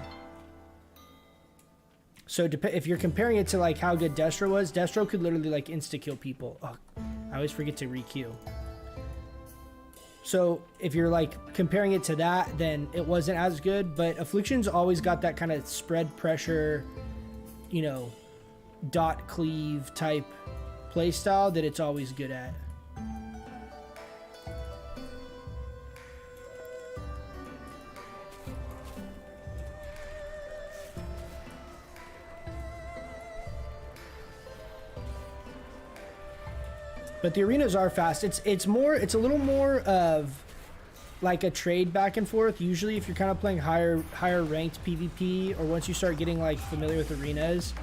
So if you're comparing it to like how good Destro was, Destro could literally like insta-kill people. Oh, I always forget to re-queue. So if you're like comparing it to that, then it wasn't as good, but Affliction's always got that kind of spread pressure, you know, dot cleave type playstyle that it's always good at. But the arenas are fast. It's a little more of like a trade back and forth. Usually if you're kind of playing higher ranked PvP, or once you start getting like familiar with arenas,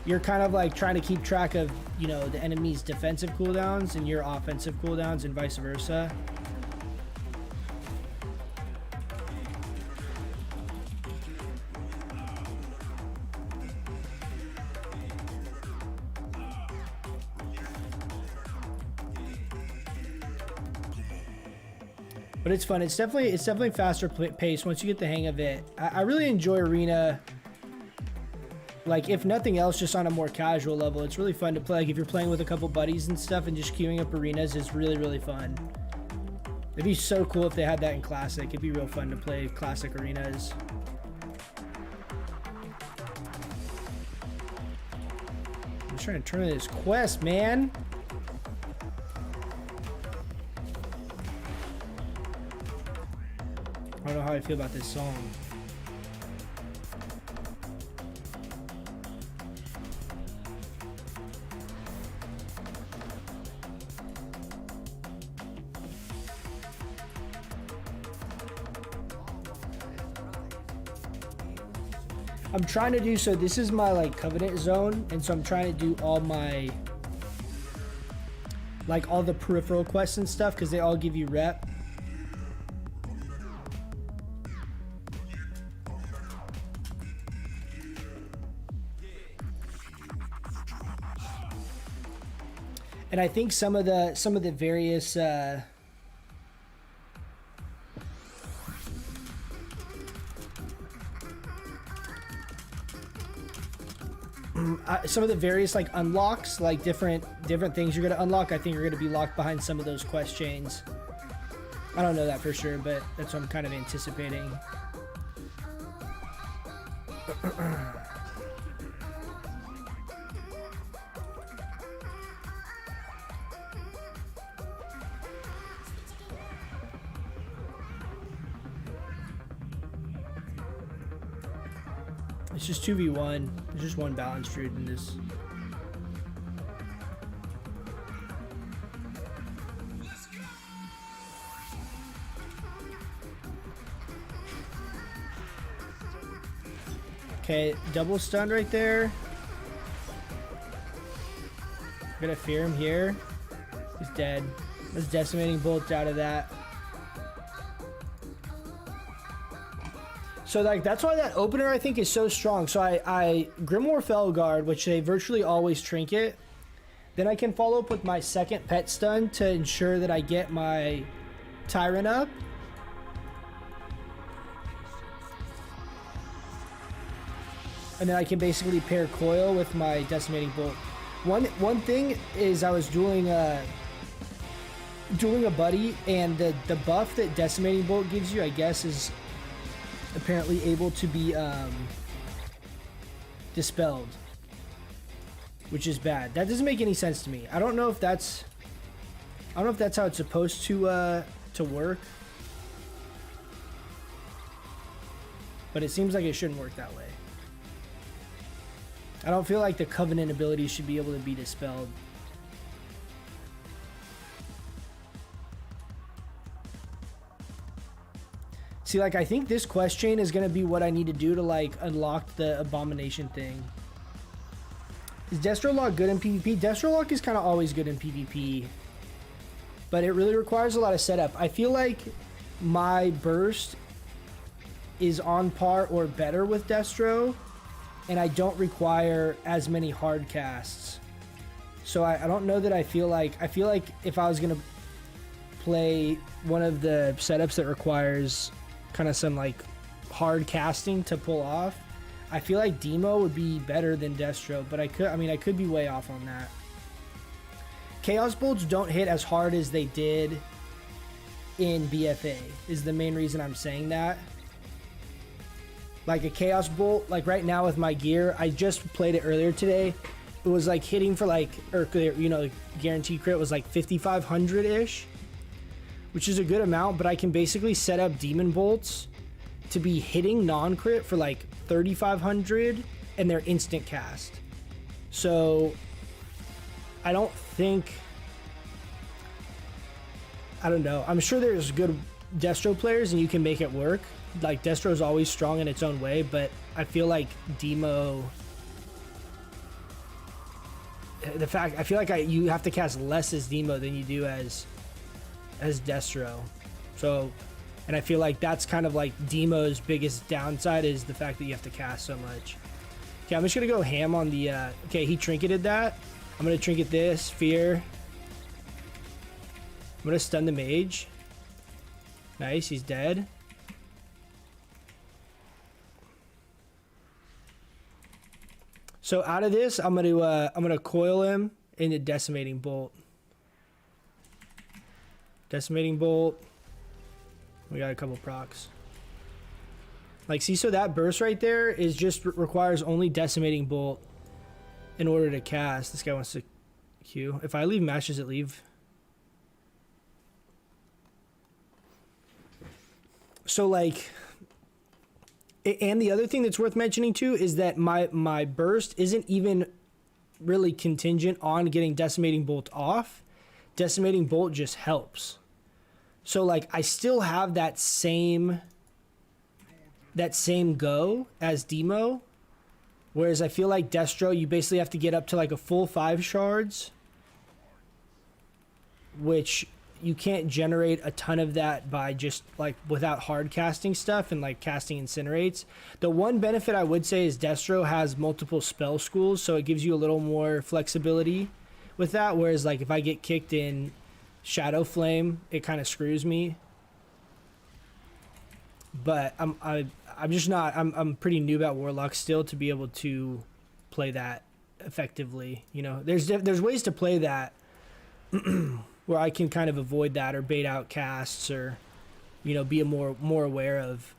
you're kind of like trying to keep track of, you know, the enemy's defensive cooldowns and your offensive cooldowns and vice versa. But it's fun. It's definitely faster paced once you get the hang of it. I really enjoy Arena. Like, if nothing else, just on a more casual level, it's really fun to play. Like, if you're playing with a couple buddies and stuff, and just queuing up arenas is really, really fun. It'd be so cool if they had that in Classic. It'd be real fun to play Classic arenas. I'm trying to turn in this quest, man. I don't know how I feel about this song. I'm trying to do, so this is my like Covenant zone, and so I'm trying to do all my, like all the peripheral quests and stuff, because they all give you rep. And I think some of the various some of the various like unlocks, like different things you're gonna unlock, I think are gonna be locked behind some of those quest chains. I don't know that for sure, but that's what I'm kind of anticipating. It's just 2v1. There's just one balance druid in this. Okay, double stun right there. Gonna fear him here. He's dead. Let's decimating bolt out of that. So like that's why that opener I think is so strong. So I Grimoire Felguard, which they virtually always trinket. Then I can follow up with my second pet stun to ensure that I get my Tyrant up. And then I can basically pair Coil with my Decimating Bolt. One thing is I was dueling a buddy, and the buff that Decimating Bolt gives you, I guess, is apparently able to be dispelled, which is bad. That doesn't make any sense to me. I don't know if that's how it's supposed to work, but it seems like it shouldn't work that way. I don't feel like the Covenant ability should be able to be dispelled. See, like, I think this quest chain is going to be what I need to do to, like, unlock the Abomination thing. Is Destrolock good in PvP? Destrolock is kind of always good in PvP, but it really requires a lot of setup. I feel like my burst is on par or better with Destro, and I don't require as many hard casts. So I don't know that I feel like if I was going to play one of the setups that requires kind of some like hard casting to pull off, I feel like Demo would be better than Destro, but I could be way off on that. Chaos Bolts don't hit as hard as they did in BFA is the main reason I'm saying that. Like a Chaos Bolt, like right now with my gear, I just played it earlier today. It was like hitting for like, or you know, guaranteed crit was like 5,500-ish, which is a good amount, but I can basically set up Demon Bolts to be hitting non-crit for like 3,500, and they're instant cast. So I don't know. I'm sure there's good Destro players and you can make it work. Like Destro is always strong in its own way, but I feel like Demo, I feel like you have to cast less as Demo than you do as Destro. So, and I feel like that's kind of like Demo's biggest downside is the fact that you have to cast so much. Okay, I'm just gonna go ham on the okay, he trinketed that. I'm gonna trinket this fear. I'm gonna stun the mage. Nice, he's dead. So out of this, I'm gonna coil him into decimating bolt. Decimating bolt. We got a couple procs. Like, see, so that burst right there is just requires only decimating bolt in order to cast. This guy wants to Q. If I leave match, does it leave? So like, and the other thing that's worth mentioning too is that my burst isn't even really contingent on getting decimating bolt off. Decimating bolt just helps. So like, I still have that same go as Demo, whereas I feel like Destro, you basically have to get up to like a full 5 shards, which you can't generate a ton of that by just like without hard casting stuff and like casting incinerates. The one benefit I would say is Destro has multiple spell schools, so it gives you a little more flexibility with that, whereas like if I get kicked in Shadow Flame, it kind of screws me. But I'm just not, I'm pretty new about Warlock still to be able to play that effectively. You know, there's ways to play that where I can kind of avoid that or bait out casts or, you know, be more aware of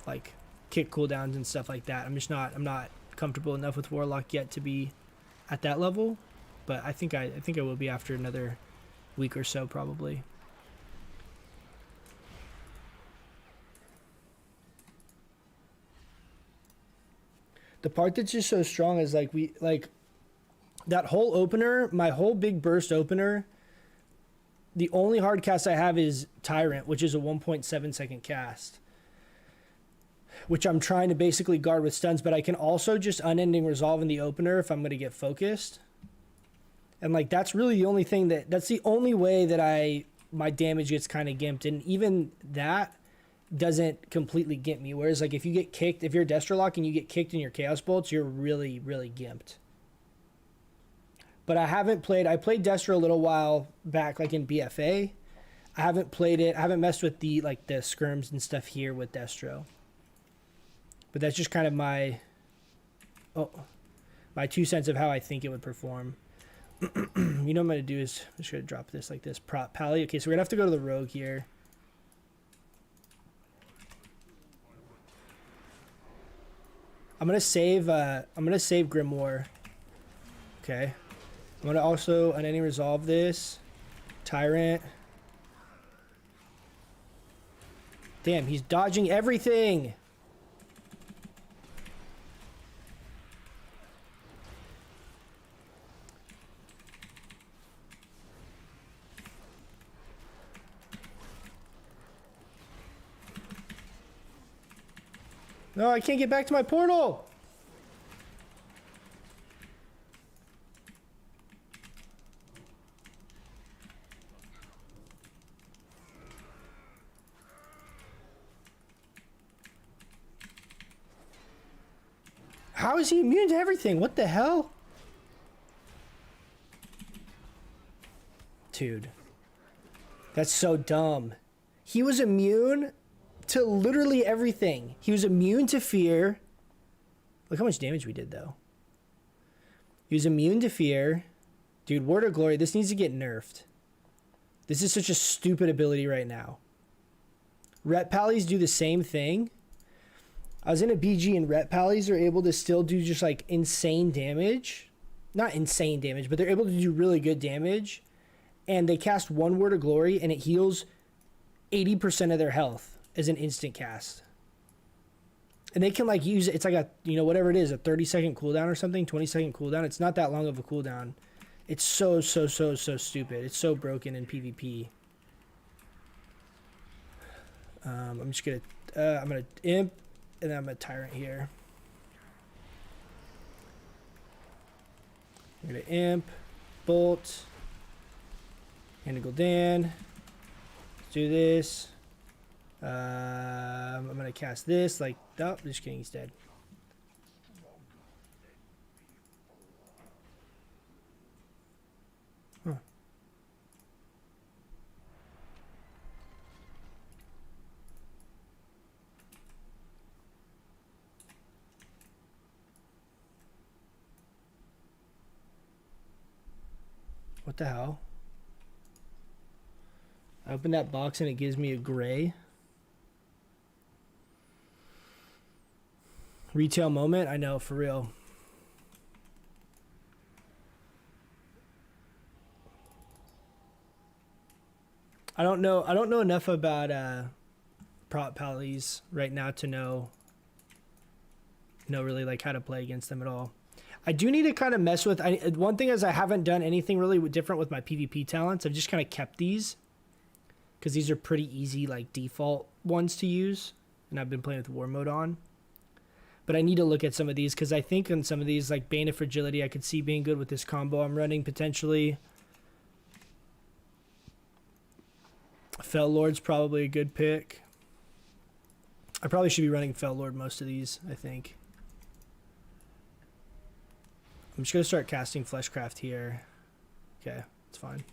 like kick cooldowns and stuff like that. I'm not comfortable enough with Warlock yet to be at that level, but I think I will be after another week or so probably. The part that's just so strong is like that whole opener, my whole big burst opener, the only hard cast I have is Tyrant, which is a 1.7 second cast, which I'm trying to basically guard with stuns, but I can also just unending resolve in the opener if I'm going to get focused. And like, that's really the only thing that's the only way that my damage gets kind of gimped. And even that doesn't completely gimp me. Whereas like if you get kicked, if you're a Destro lock and you get kicked in your Chaos Bolts, you're really, really gimped. But I played Destro a little while back, like in BFA. I haven't played it. I haven't messed with the skirms and stuff here with Destro. But that's just kind of my 2 cents of how I think it would perform. You know what I'm going to do is, I'm just going to drop this like this. Prop Pally. Okay, so we're going to have to go to the Rogue here. I'm going to save Grimoire. Okay. I'm going to also unending resolve this. Tyrant. Damn, he's dodging everything. No, I can't get back to my portal. How is he immune to everything? What the hell? Dude. That's so dumb. He was immune to literally everything. He was immune to fear. Look how much damage we did, though. He was immune to fear. Dude, Word of Glory, this needs to get nerfed. This is such a stupid ability right now. Ret Pallies do the same thing. I was in a BG and Ret Pallies are able to still do just like insane damage. Not insane damage, but they're able to do really good damage. And they cast one Word of Glory and it heals 80% of their health as an instant cast. And they can like use it. It's like a, you know, whatever it is, a 30-second cooldown or something, 20-second cooldown. It's not that long of a cooldown. It's so stupid. It's so broken in PvP. I'm just gonna I'm gonna imp, and then I'm gonna tyrant here. I'm gonna imp, bolt, Indigo Dan. Let's do this. I'm gonna cast this. Like, oh, just kidding, he's dead. Huh. What the hell? I open that box and it gives me a gray. Retail moment? I know, for real. I don't know enough about prop pallies right now to know really like how to play against them at all. I do need to kind of mess with one thing is I haven't done anything really different with my PvP talents. I've just kind of kept these because these are pretty easy like default ones to use, and I've been playing with war mode on. But I need to look at some of these because I think on some of these, like Bane of Fragility, I could see being good with this combo I'm running potentially. Fell Lord's probably a good pick. I probably should be running Fell Lord most of these, I think. I'm just going to start casting Fleshcraft here. Okay, it's fine.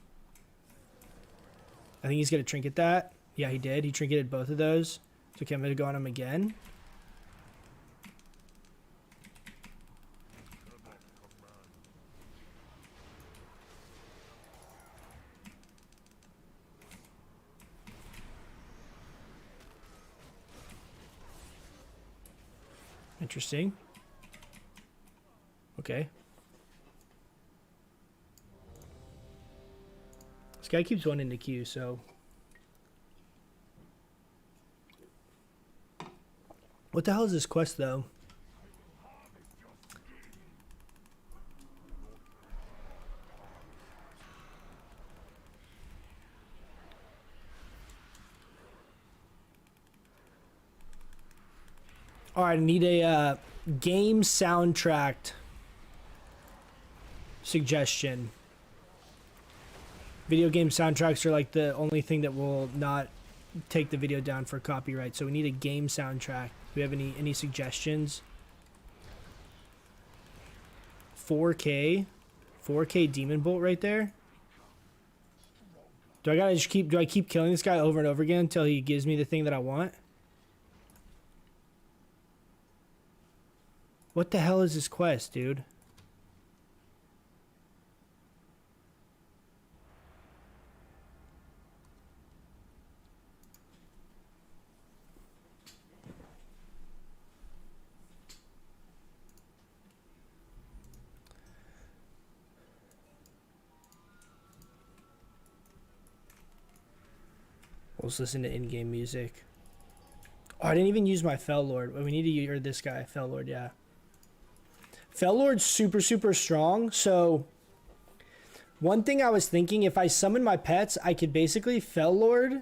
I think he's going to trinket that. Yeah, he did. He trinketed both of those. So okay, I'm going to go on him again. Interesting. Okay. This guy keeps wanting to queue, so... What the hell is this quest, though? All right, I need a game soundtrack suggestion. Video game soundtracks are like the only thing that will not take the video down for copyright. So we need a game soundtrack. Do we have any suggestions? 4K Demon Bolt right there. Do I keep killing this guy over and over again until he gives me the thing that I want? What the hell is this quest, dude? Let's listen to in-game music. Oh, I didn't even use my Fell Lord. We need to use this guy, Fell Lord, yeah. Fell Lord's super, super strong, so one thing I was thinking, if I summon my pets, I could basically Fell Lord,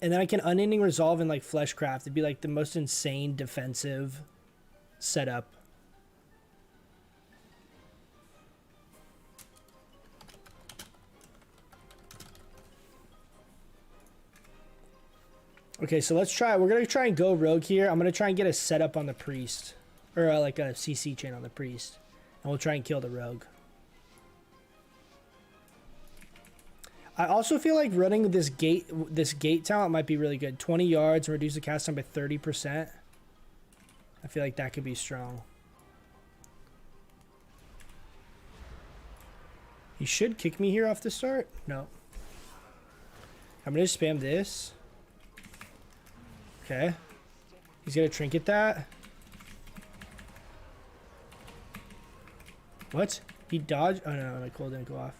and then I can Unending Resolve and like Fleshcraft. It'd be like the most insane defensive setup. Okay, so let's try. We're going to try and go rogue here. I'm going to try and get a setup on the priest. Or like a CC chain on the priest. And we'll try and kill the rogue. I also feel like running this gate talent might be really good. 20 yards and reduce the cast time by 30%. I feel like that could be strong. He should kick me here off the start. No. I'm going to spam this. Okay. He's going to trinket that. What? He dodged? Oh no, my coil didn't go off.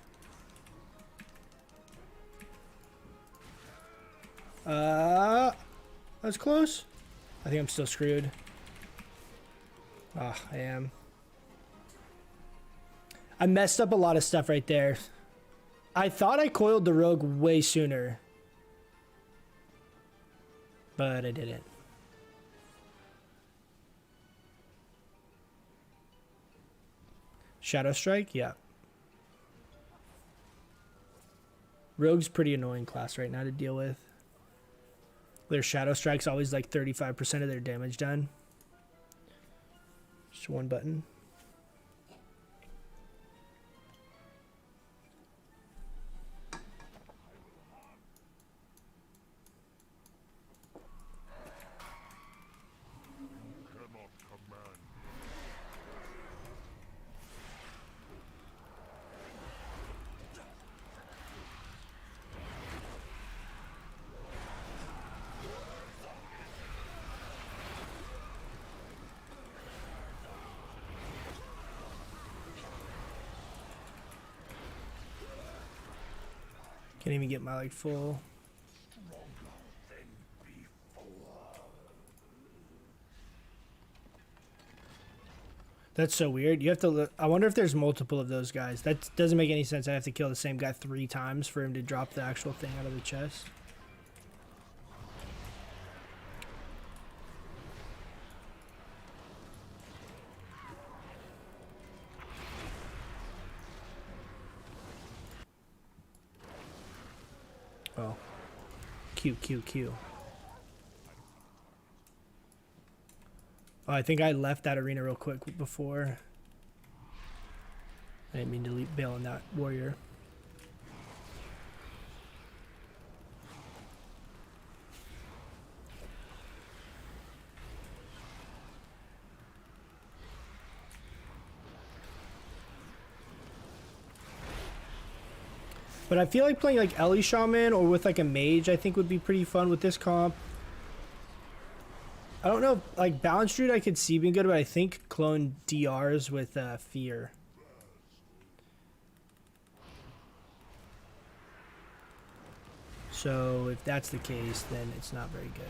That's close. I think I'm still screwed. Ah, I am. I messed up a lot of stuff right there. I thought I coiled the rogue way sooner. but I didn't. Shadow Strike? Yeah. Rogue's pretty annoying class right now to deal with. Their Shadow Strike's always like 35% of their damage done. Just one button. Can't even get my like full. That's so weird. You have to look. I wonder if there's multiple of those guys. That doesn't make any sense. I have to kill the same guy 3 times for him to drop the actual thing out of the chest. Oh. Q, Q, Q. Oh, I think I left that arena real quick before. I didn't mean to bail on that warrior. But I feel like playing like Ellie Shaman or with like a mage I think would be pretty fun with this comp. I don't know, like Balanced Druid I could see being good, but I think clone DRs with Fear. So if that's the case, then it's not very good.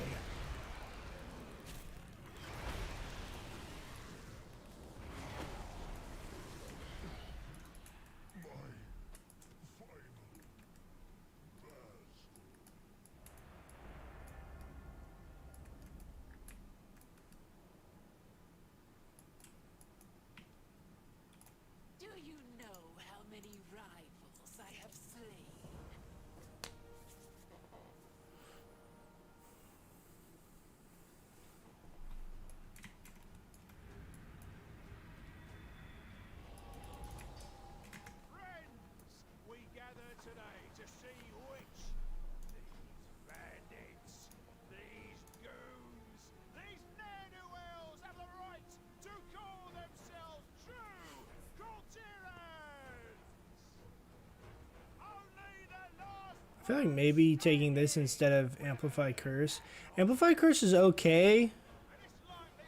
I feel like maybe taking this instead of Amplify Curse. Amplify Curse is okay,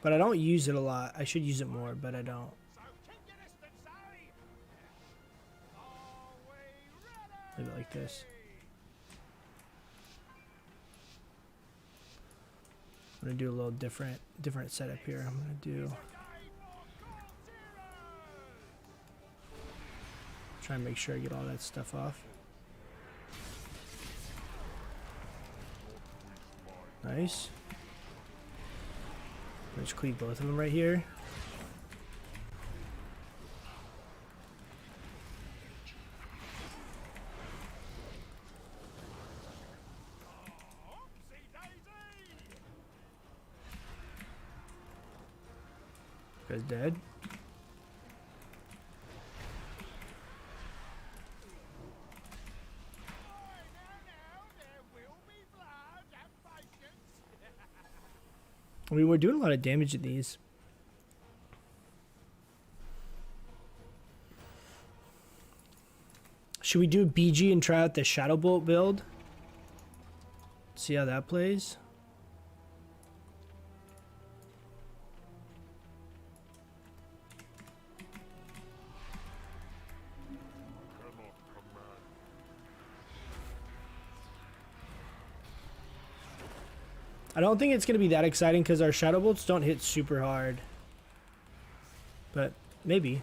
but I don't use it a lot. I should use it more, but I don't. Leave it like this. I'm gonna do a little different setup here. I'm gonna do try and make sure I get all that stuff off. Nice. Let's cleave both of them right here. Guy's dead. I mean, we're doing a lot of damage at these. Should we do BG and try out the Shadow Bolt build? See how that plays? I don't think it's going to be that exciting because our Shadow Bolts don't hit super hard. But maybe.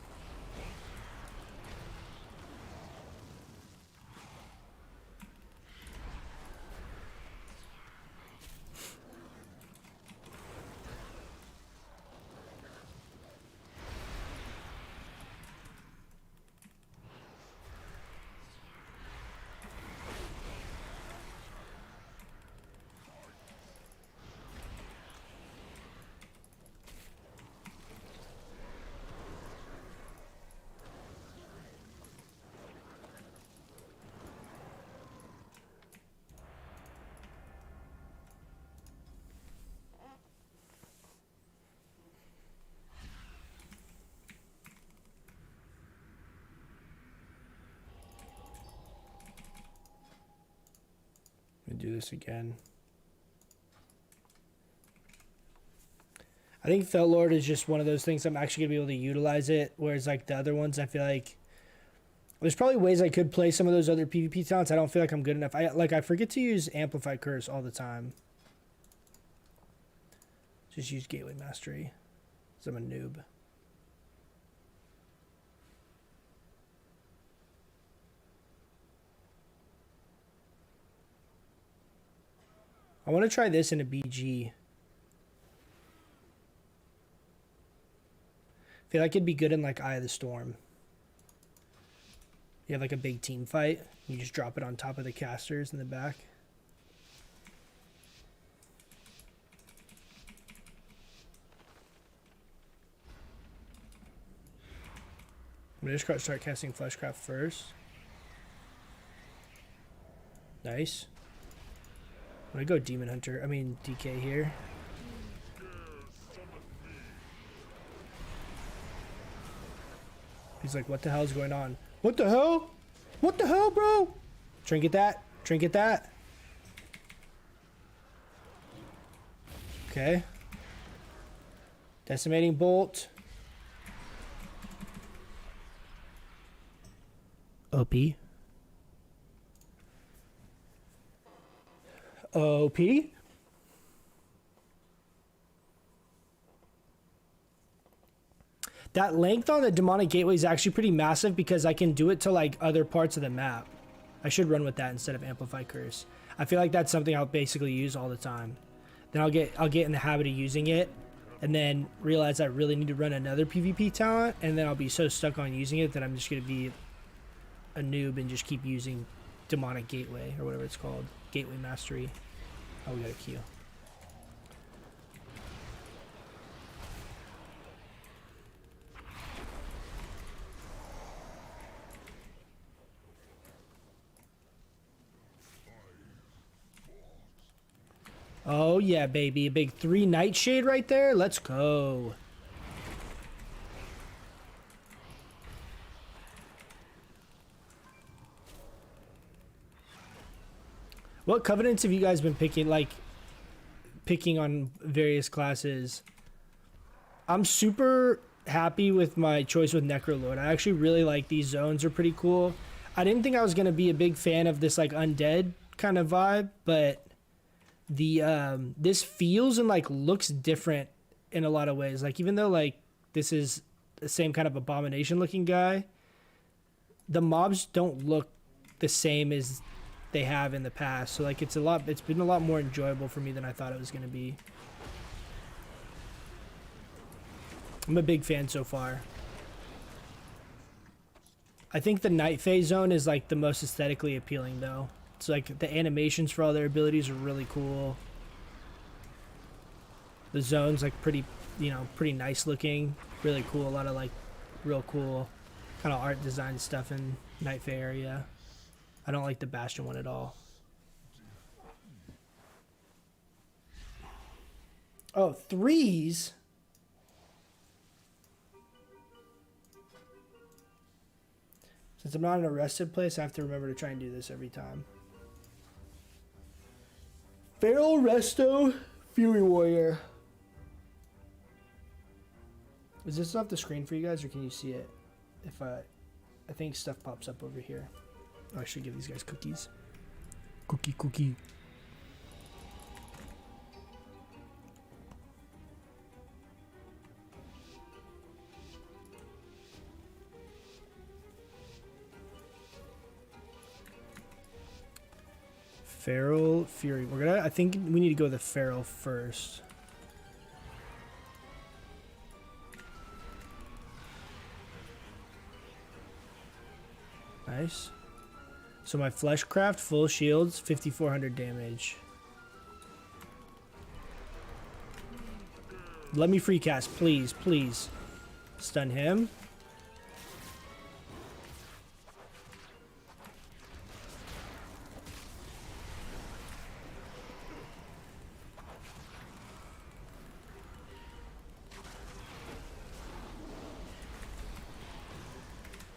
do this again. I think Fell Lord is just one of those things I'm actually going to be able to utilize it, whereas like the other ones, I feel like there's probably ways I could play some of those other PvP talents. I don't feel like I'm good enough. I forget to use Amplify Curse all the time. Just use Gateway Mastery, because I'm a noob. I want to try this in a BG. I feel like it'd be good in like Eye of the Storm. You have like a big team fight. You just drop it on top of the casters in the back. I'm gonna just start casting Fleshcraft first. Nice. I'm gonna go Demon Hunter. I mean DK here. He's like, what the hell is going on? What the hell? What the hell, bro? Trinket that. Trinket that. Okay. Decimating Bolt. OP. OP. That length on the Demonic Gateway is actually pretty massive because I can do it to like other parts of the map. I should run with that instead of Amplify Curse. I feel like that's something I'll basically use all the time. Then I'll get in the habit of using it and then realize I really need to run another PvP talent, and then I'll be so stuck on using it that I'm just going to be a noob and just keep using Demonic Gateway or whatever it's called. Gateway Mastery. Oh, we got a Q. Oh yeah, baby. A big 3 Nightshade right there. Let's go. What covenants have you guys been picking, like, picking on various classes? I'm super happy with my choice with Necrolord. I actually really like these zones. Are pretty cool. I didn't think I was going to be a big fan of this, like, undead kind of vibe, but the this feels and like looks different in a lot of ways. Like, even though like this is the same kind of abomination looking guy, the mobs don't look the same as they have in the past. So like it's been a lot more enjoyable for me than I thought it was going to be. I'm a big fan so far. I think the Night Phase zone is like the most aesthetically appealing though. It's like the animations for all their abilities are really cool. The zone's like pretty nice looking, really cool. A lot of like real cool kind of art design stuff in Night Fae area. I don't like the Bastion one at all. Oh, 3s? Since I'm not in a rested place, I have to remember to try and do this every time. Feral Resto Fury Warrior. Is this off the screen for you guys, or can you see it? If I think stuff pops up over here. Oh, I should give these guys cookies. Cookie. Feral Fury. I think we need to go the Feral first. Nice. So my Fleshcraft full shields, 5400 damage. Let me free cast, please, please. Stun him.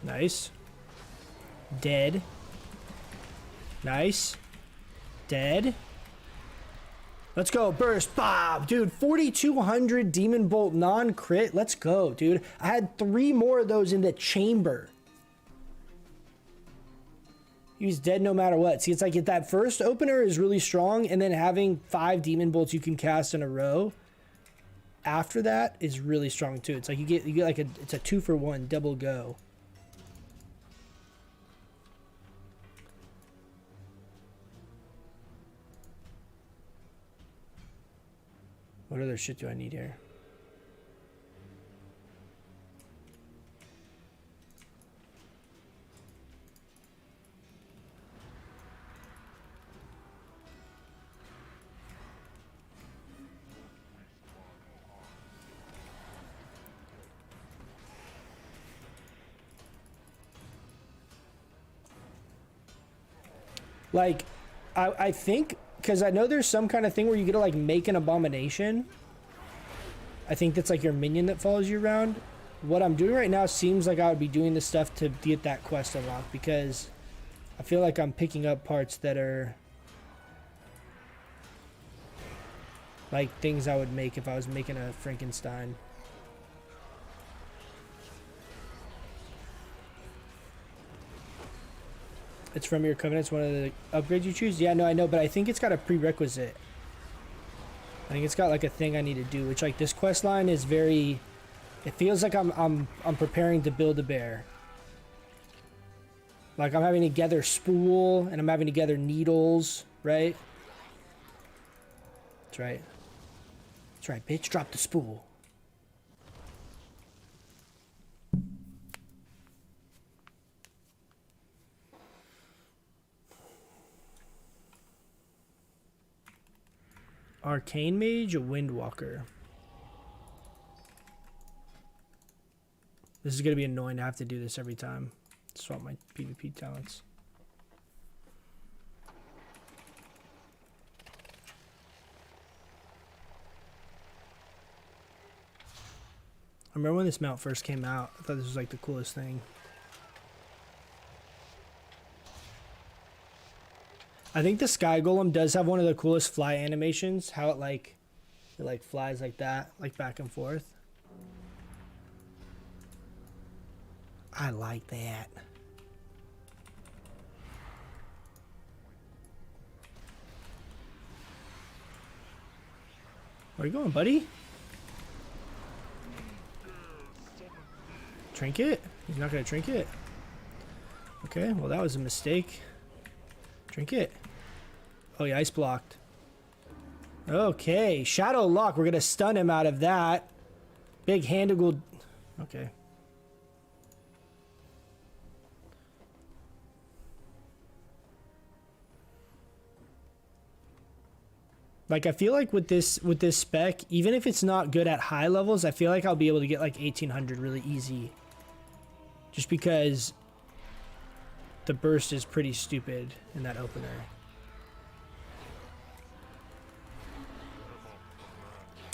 Nice. Dead. Nice. Dead. Let's go, burst, Bob, dude. 4,200 demon bolt non-crit. Let's go, dude. I had 3 more of those in the chamber. He was dead no matter what. See, it's like that first opener is really strong, and then having 5 demon bolts you can cast in a row after that is really strong too. It's like you get like it's a 2-for-1 double go. What other shit do I need here? Like, I think, because I know there's some kind of thing where you get to like make an abomination. I think that's like your minion that follows you around. What I'm doing right now seems like I would be doing this stuff to get that quest unlocked, because I feel like I'm picking up parts that are like things I would make if I was making a Frankenstein. It's from your covenants, one of the upgrades you choose? Yeah, no, I know, but I think it's got a prerequisite. I think it's got like a thing I need to do, which like this quest line is very, it feels like I'm preparing to build a bear. Like I'm having to gather spool and I'm having to gather needles, right? That's right. That's right, bitch, drop the spool. Arcane Mage, a Windwalker. This is going to be annoying to have to do this every time. Swap my PvP talents. I remember when this mount first came out, I thought this was like the coolest thing. I think the Sky Golem does have one of the coolest fly animations. How it like flies like that, like back and forth. I like that. Where are you going, buddy? Trinket? He's not gonna trinket? Okay, well that was a mistake. Trinket. Oh, he ice blocked. Okay, Shadow Lock. We're gonna stun him out of that. Big handle. Okay. Like I feel like with this spec, even if it's not good at high levels, I feel like I'll be able to get like 1800 really easy. Just because the burst is pretty stupid in that opener.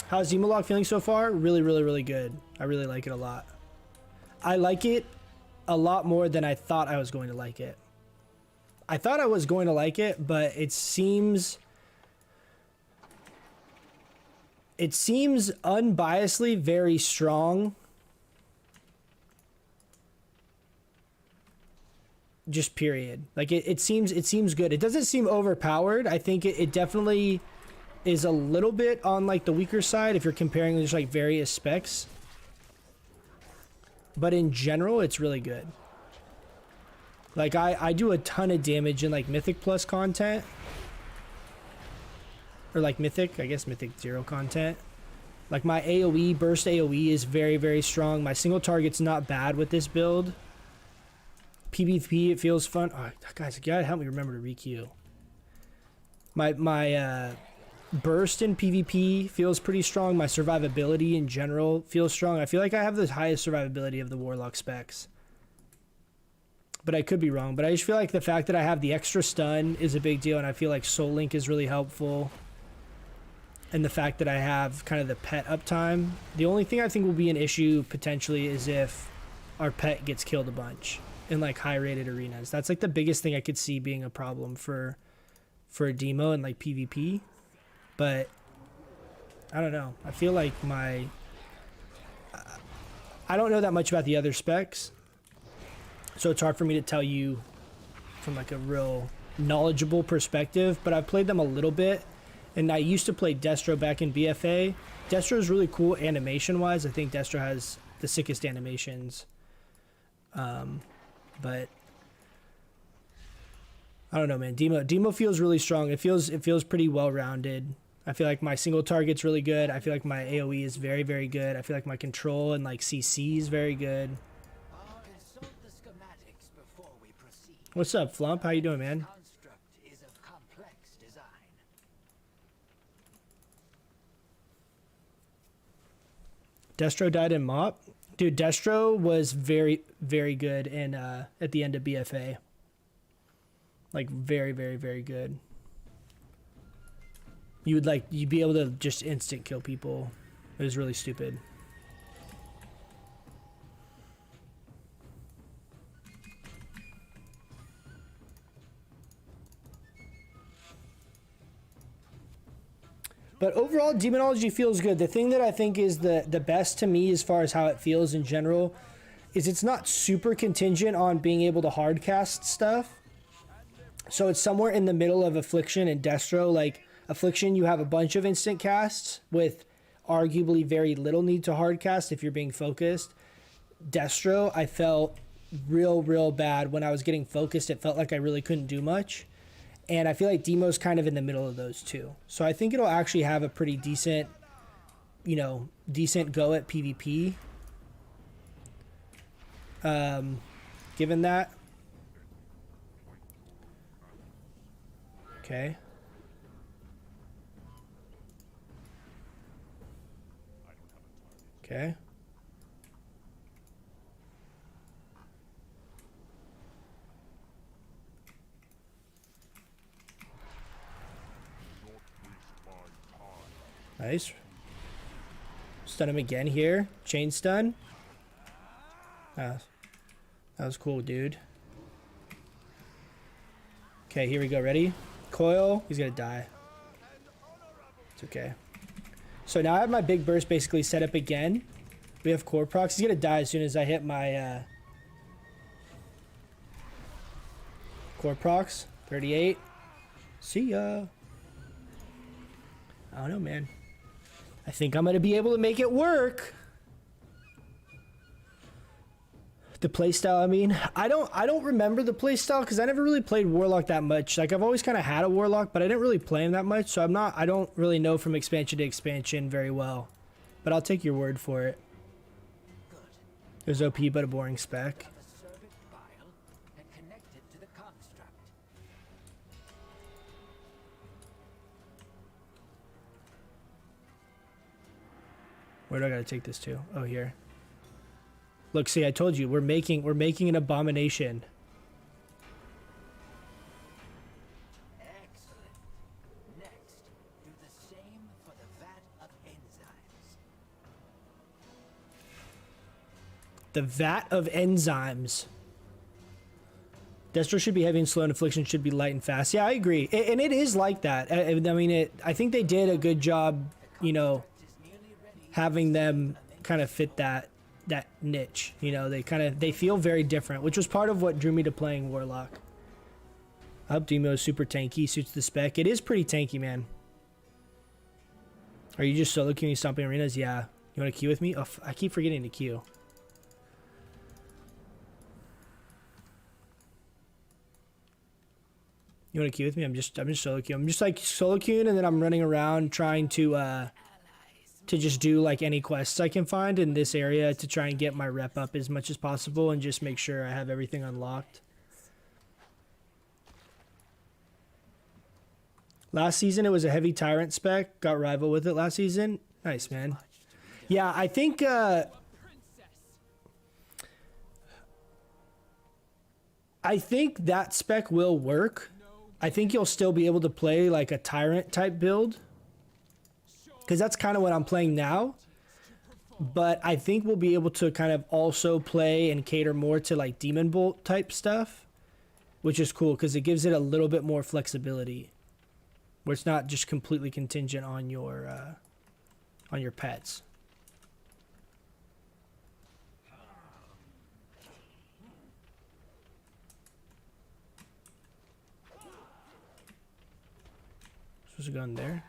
How's Zemolog feeling so far? Really, really, really good. I really like it a lot. I like it a lot more than I thought I was going to like it. I thought I was going to like it, but it seems unbiasedly very strong. Just period. Like it seems good. It doesn't seem overpowered. I think it definitely is a little bit on like the weaker side if you're comparing just like various specs. But in general, it's really good. Like I do a ton of damage in like Mythic Plus content. Or like Mythic, I guess Mythic 0 content. Like my AoE, burst AoE is very, very strong. My single target's not bad with this build. PvP, it feels fun. Oh, guys, you gotta help me remember to requeue. My burst in PvP feels pretty strong. My survivability in general feels strong. I feel like I have the highest survivability of the Warlock specs. But I could be wrong. But I just feel like the fact that I have the extra stun is a big deal, and I feel like Soul Link is really helpful. And the fact that I have kind of the pet uptime. The only thing I think will be an issue potentially is if our pet gets killed a bunch in like high rated arenas. That's like the biggest thing I could see being a problem for for a demo and like PvP, but I don't know. I feel like I don't know that much about the other specs, so it's hard for me to tell you from like a real knowledgeable perspective, but I've played them a little bit, and I used to play Destro back in BFA. Destro is really cool animation wise. I think Destro has the sickest animations, but I don't know, man. Demo feels really strong. It feels pretty well rounded. I feel like my single target's really good. I feel like my AoE is very, very good. I feel like my control and like CC is very good. What's up, Flump? How you doing, man? Destro died in Mop? Dude, Destro was very, very good in at the end of BFA. Like very, very, very good. You'd be able to just instant kill people. It was really stupid. But overall, Demonology feels good. The thing that I think is the best to me as far as how it feels in general is it's not super contingent on being able to hardcast stuff. So it's somewhere in the middle of Affliction and Destro. Like, Affliction, you have a bunch of instant casts with arguably very little need to hardcast if you're being focused. Destro, I felt real bad when I was getting focused. It felt like I really couldn't do much. And I feel like Demo's kind of in the middle of those two. So I think it'll actually have a pretty decent, you know, decent go at PvP. Given that. Okay. Okay. Nice. Stun him again here. Chain stun. That was cool, dude. Okay, here we go. Ready? Coil. He's gonna die. It's okay. So now I have my big burst basically set up again. We have core procs. He's gonna die as soon as I hit my core procs. 38. See ya. I don't know, man. I think I'm gonna be able to make it work. The playstyle, I mean, I don't remember the playstyle because I never really played Warlock that much. Like, I've always kind of had a Warlock, but I didn't really play him that much, so I don't really know from expansion to expansion very well. But I'll take your word for it. It was OP, but a boring spec. Where do I gotta take this to? Oh, here. Look, see, I told you, we're making an abomination. Excellent. Next, do the same for the vat of enzymes. The vat of enzymes. Destro should be heavy and slow, and Affliction should be light and fast. Yeah, I agree. And it is like that. I mean, I think they did a good job, you know, having them kind of fit that niche. You know, they feel very different, which was part of what drew me to playing Warlock. I hope Demo is super tanky, suits the spec. It is pretty tanky, man. Are you just solo queuing stomping arenas? Yeah. You want to queue with me? Oh, I keep forgetting to queue. You want to queue with me? I'm just solo queuing. I'm just like solo queuing, and then I'm running around trying to just do like any quests I can find in this area to try and get my rep up as much as possible and just make sure I have everything unlocked. Last season it was a heavy tyrant spec. Got rival with it last season. Nice, man. Yeah, I think that spec will work. I think you'll still be able to play like a tyrant type build, because that's kind of what I'm playing now. But I think we'll be able to kind of also play and cater more to like Demon Bolt type stuff, which is cool because it gives it a little bit more flexibility. where it's not just completely contingent on your pets. Supposed to go in there.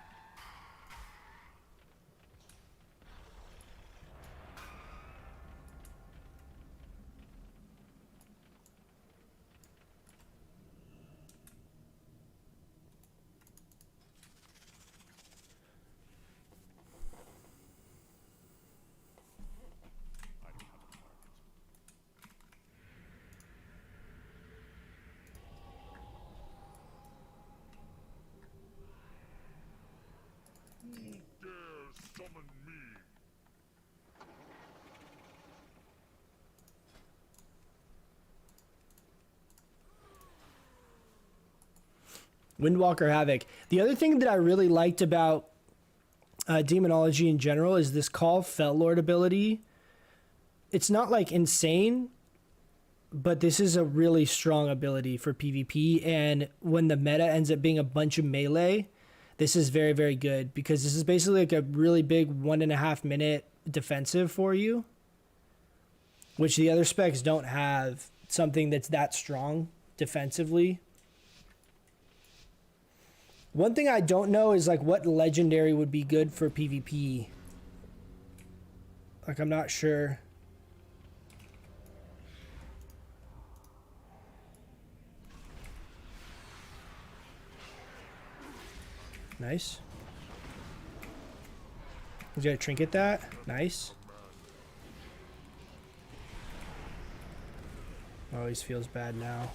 Windwalker Havoc. The other thing that I really liked about Demonology in general is this Call Fellord ability. It's not like insane, but this is a really strong ability for PvP, and when the meta ends up being a bunch of melee, this is very, very good, because this is basically like a really big 1.5 minute defensive for you, which the other specs don't have something that's that strong defensively. One thing I don't know is like what legendary would be good for PvP. Like, I'm not sure. Nice. He's got a trinket that. Nice. Always feels bad now.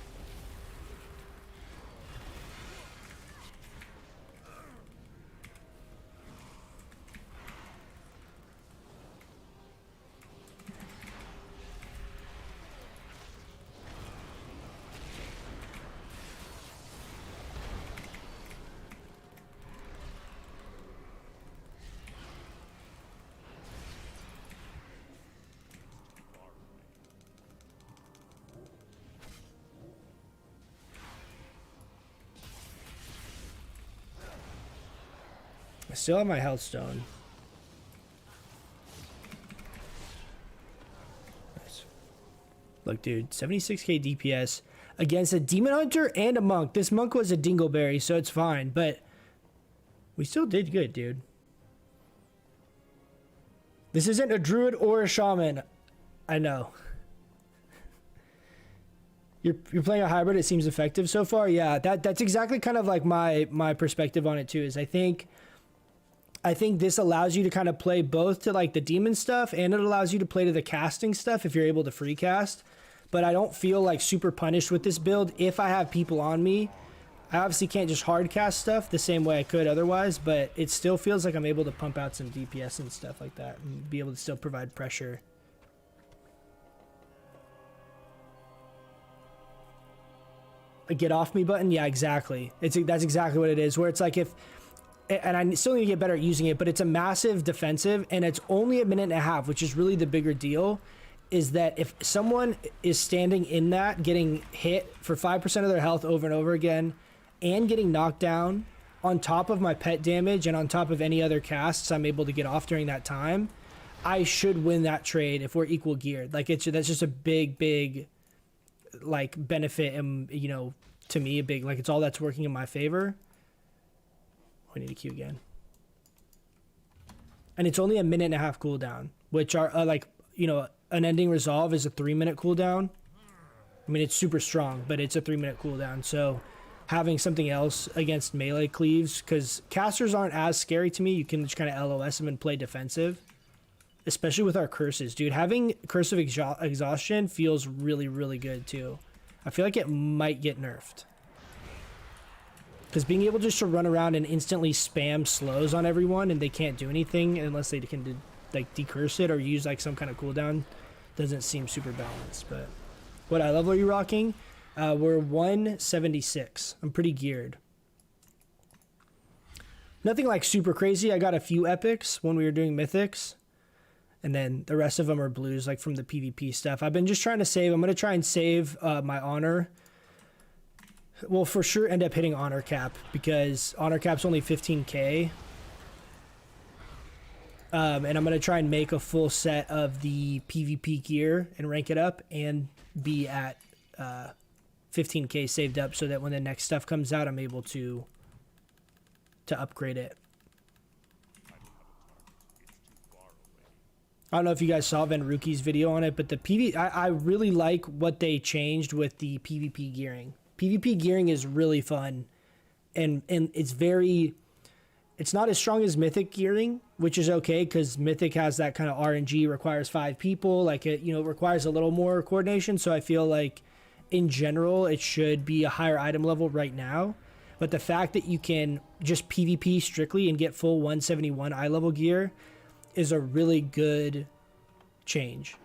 I still have my health stone. Nice. Look, dude, 76k DPS against a demon hunter and a monk. This monk was a dingleberry, so it's fine, but we still did good, dude. This isn't a druid or a shaman. I know. You're playing a hybrid. It seems effective so far. Yeah, that's exactly kind of like my perspective on it too. Is I think this allows you to kind of play both to like the demon stuff, and it allows you to play to the casting stuff if you're able to free cast. But I don't feel like super punished with this build if I have people on me. I obviously can't just hard cast stuff the same way I could otherwise, but it still feels like I'm able to pump out some DPS and stuff like that and be able to still provide pressure. A get off me button? Yeah, exactly. That's exactly what it is, where it's like if... And I still need to get better at using it, but it's a massive defensive, and it's only 1.5 minutes, which is really the bigger deal, is that if someone is standing in that, getting hit for 5% of their health over and over again, and getting knocked down, on top of my pet damage, and on top of any other casts I'm able to get off during that time, I should win that trade if we're equal geared. Like, that's just a big, like, benefit, and, you know, to me, a big, like, it's all that's working in my favor. We need to queue again. And it's only a 1.5 minute cooldown, which are like, you know, an ending resolve is a 3-minute cooldown. I mean, it's super strong, but it's a 3-minute cooldown. So having something else against melee cleaves, because casters aren't as scary to me. You can just kind of LOS them and play defensive, especially with our curses, dude. Having Curse of Exhaustion feels really, really good too. I feel like it might get nerfed. Because being able just to run around and instantly spam slows on everyone and they can't do anything unless they can like decurse it or use like some kind of cooldown doesn't seem super balanced. But what level are you rocking? We're 176. I'm pretty geared. Nothing like super crazy. I got a few epics when we were doing mythics, and then the rest of them are blues, like from the PvP stuff. I've been just trying to save. I'm going to try and save my honor We'll for sure end up hitting honor cap because honor cap's only 15k. And I'm going to try and make a full set of the PvP gear and rank it up and be at 15k saved up so that when the next stuff comes out, I'm able to upgrade it. I don't know if you guys saw Venruki's video on it, but the I really like what they changed with the PvP gearing. PvP gearing is really fun, and it's not as strong as Mythic gearing, which is okay because Mythic has that kind of RNG, requires 5 people, like it requires a little more coordination. So I feel like in general it should be a higher item level right now. But the fact that you can just PvP strictly and get full 171 eye level gear is a really good change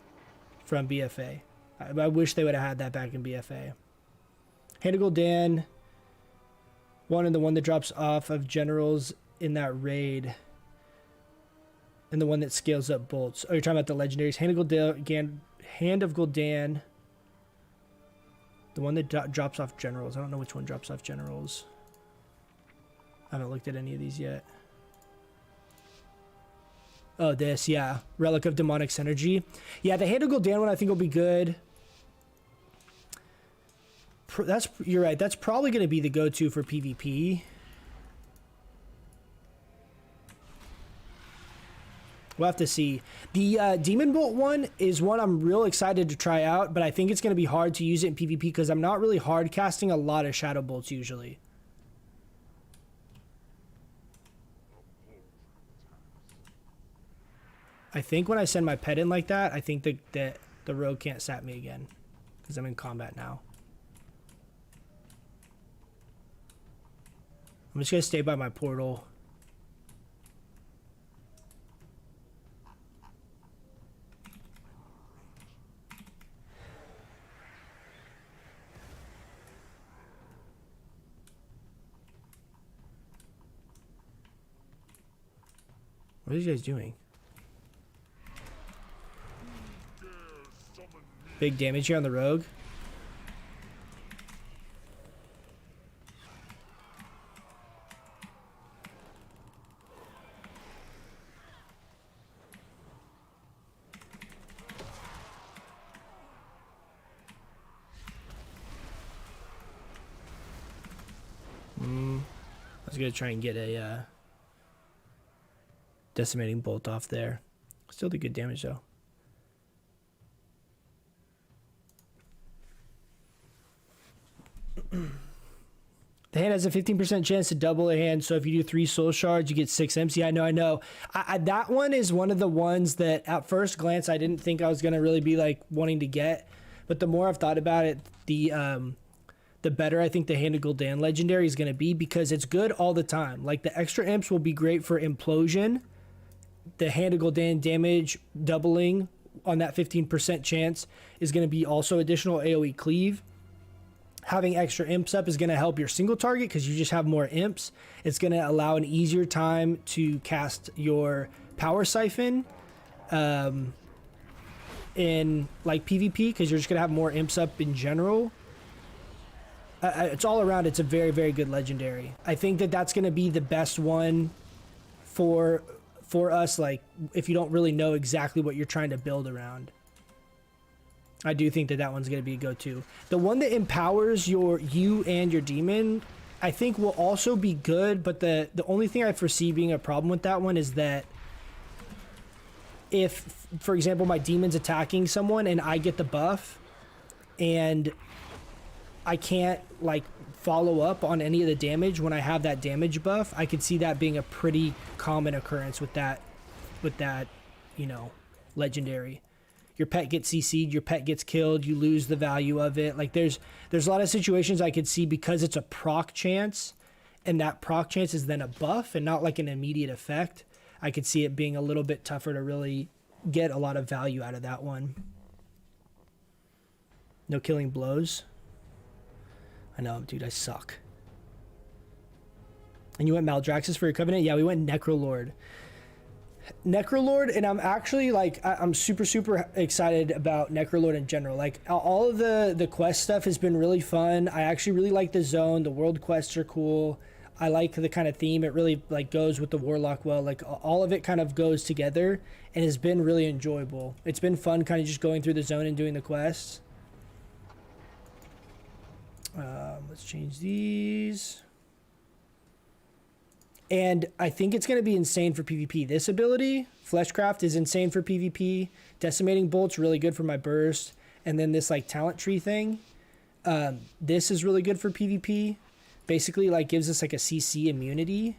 from BFA. I wish they would have had that back in BFA. Hand of Gul'dan, one and the one that drops off of generals in that raid, and the one that scales up bolts. Oh, you're talking about the legendaries. Hand of Gul'dan, the one that drops off generals. I don't know which one drops off generals. I haven't looked at any of these yet. Oh, this, yeah. Relic of Demonic Synergy. Yeah, the Hand of Gul'dan one I think will be good. You're right. That's probably going to be the go-to for PvP. We'll have to see. The Demon Bolt one is one I'm real excited to try out, but I think it's going to be hard to use it in PvP because I'm not really hard casting a lot of Shadow Bolts usually. I think when I send my pet in like that, I think that the rogue can't sap me again because I'm in combat now. I'm just going to stay by my portal. What are you guys doing? Big damage here on the rogue. I was gonna try and get a decimating bolt off there. Still did good damage though. The hand has a 15% chance to double a hand, so if you do 3 soul shards, you get 6 imps. Yeah, I know. That one is one of the ones that at first glance I didn't think I was gonna really be like wanting to get, but the more I've thought about it, the better I think the Hand of Gul'dan legendary is gonna be because it's good all the time. Like the extra imps will be great for implosion. The Hand of Gul'dan damage doubling on that 15% chance is gonna be also additional AoE cleave. Having extra imps up is going to help your single target because you just have more imps. It's going to allow an easier time to cast your power siphon in like PvP because you're just going to have more imps up in general. It's all around. It's a very, very good legendary. I think that that's going to be the best one for us. Like if you don't really know exactly what you're trying to build around. I do think that that one's going to be a go-to. The one that empowers you and your demon, I think will also be good, but the only thing I foresee being a problem with that one is that if, for example, my demon's attacking someone and I get the buff and I can't like follow up on any of the damage when I have that damage buff, I could see that being a pretty common occurrence with that, legendary. Your pet gets CC'd, your pet gets killed, you lose the value of it. Like there's a lot of situations I could see because it's a proc chance and that proc chance is then a buff and not like an immediate effect. I could see it being a little bit tougher to really get a lot of value out of that one. No killing blows. I know, dude, I suck. And you went Maldraxxus for your Covenant? Yeah, we went Necrolord. Necrolord, and I'm actually like I'm super excited about Necrolord in general. Like all of the quest stuff has been really fun. I actually really like the zone. The world quests are cool. I like the kind of theme. It really like goes with the Warlock well. Like all of it kind of goes together and has been really enjoyable. It's been fun kind of just going through the zone and doing the quests. Let's change these. And I think it's going to be insane for PvP. This ability, Fleshcraft, is insane for PvP. Decimating Bolt's really good for my burst. And then this like talent tree thing. This is really good for PvP. Basically like gives us like a CC immunity.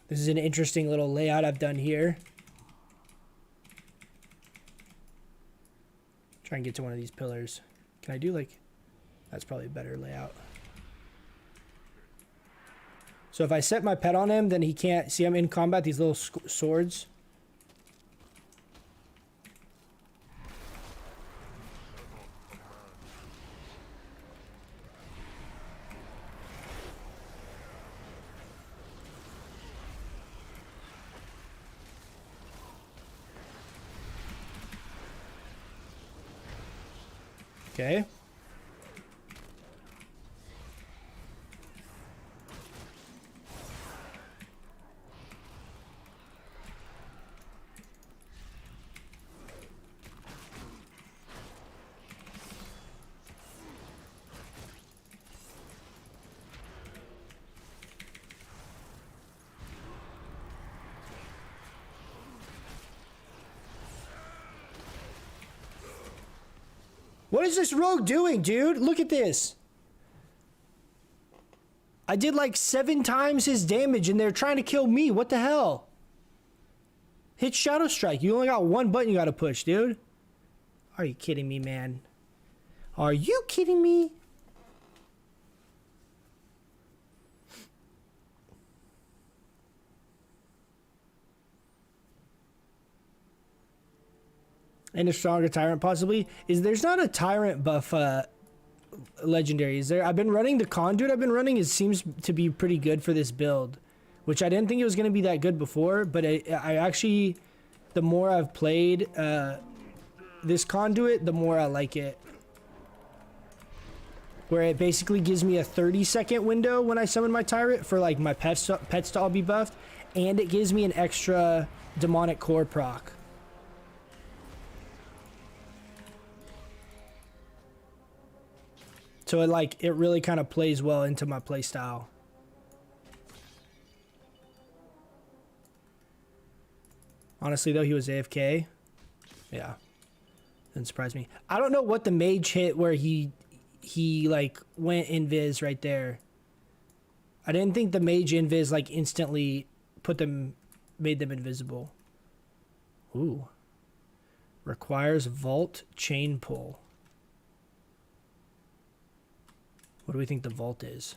This is an interesting little layout I've done here. Try and get to one of these pillars. Can I do like... That's probably a better layout. So if I set my pet on him, then he can't... See, I'm in combat, these little swords. Okay. What is this rogue doing, dude? Look at this. I did like 7 times his damage and they're trying to kill me. What the hell? Hit Shadow Strike. You only got 1 button you gotta push, dude. Are you kidding me, man? Are you kidding me? And a stronger tyrant possibly. There's not a tyrant buff legendary, is there? I've been running the conduit I've been running. It seems to be pretty good for this build, which I didn't think it was going to be that good before, but I actually, the more I've played this conduit, the more I like it. Where it basically gives me a 30-second window when I summon my tyrant for like my pets to all be buffed, and it gives me an extra demonic core proc. So it really kind of plays well into my playstyle. Honestly though, he was AFK. Yeah. Didn't surprise me. I don't know what the mage hit where he like went invis right there. I didn't think the mage invis like instantly made them invisible. Ooh. Requires vault chain pull. What do we think the vault is?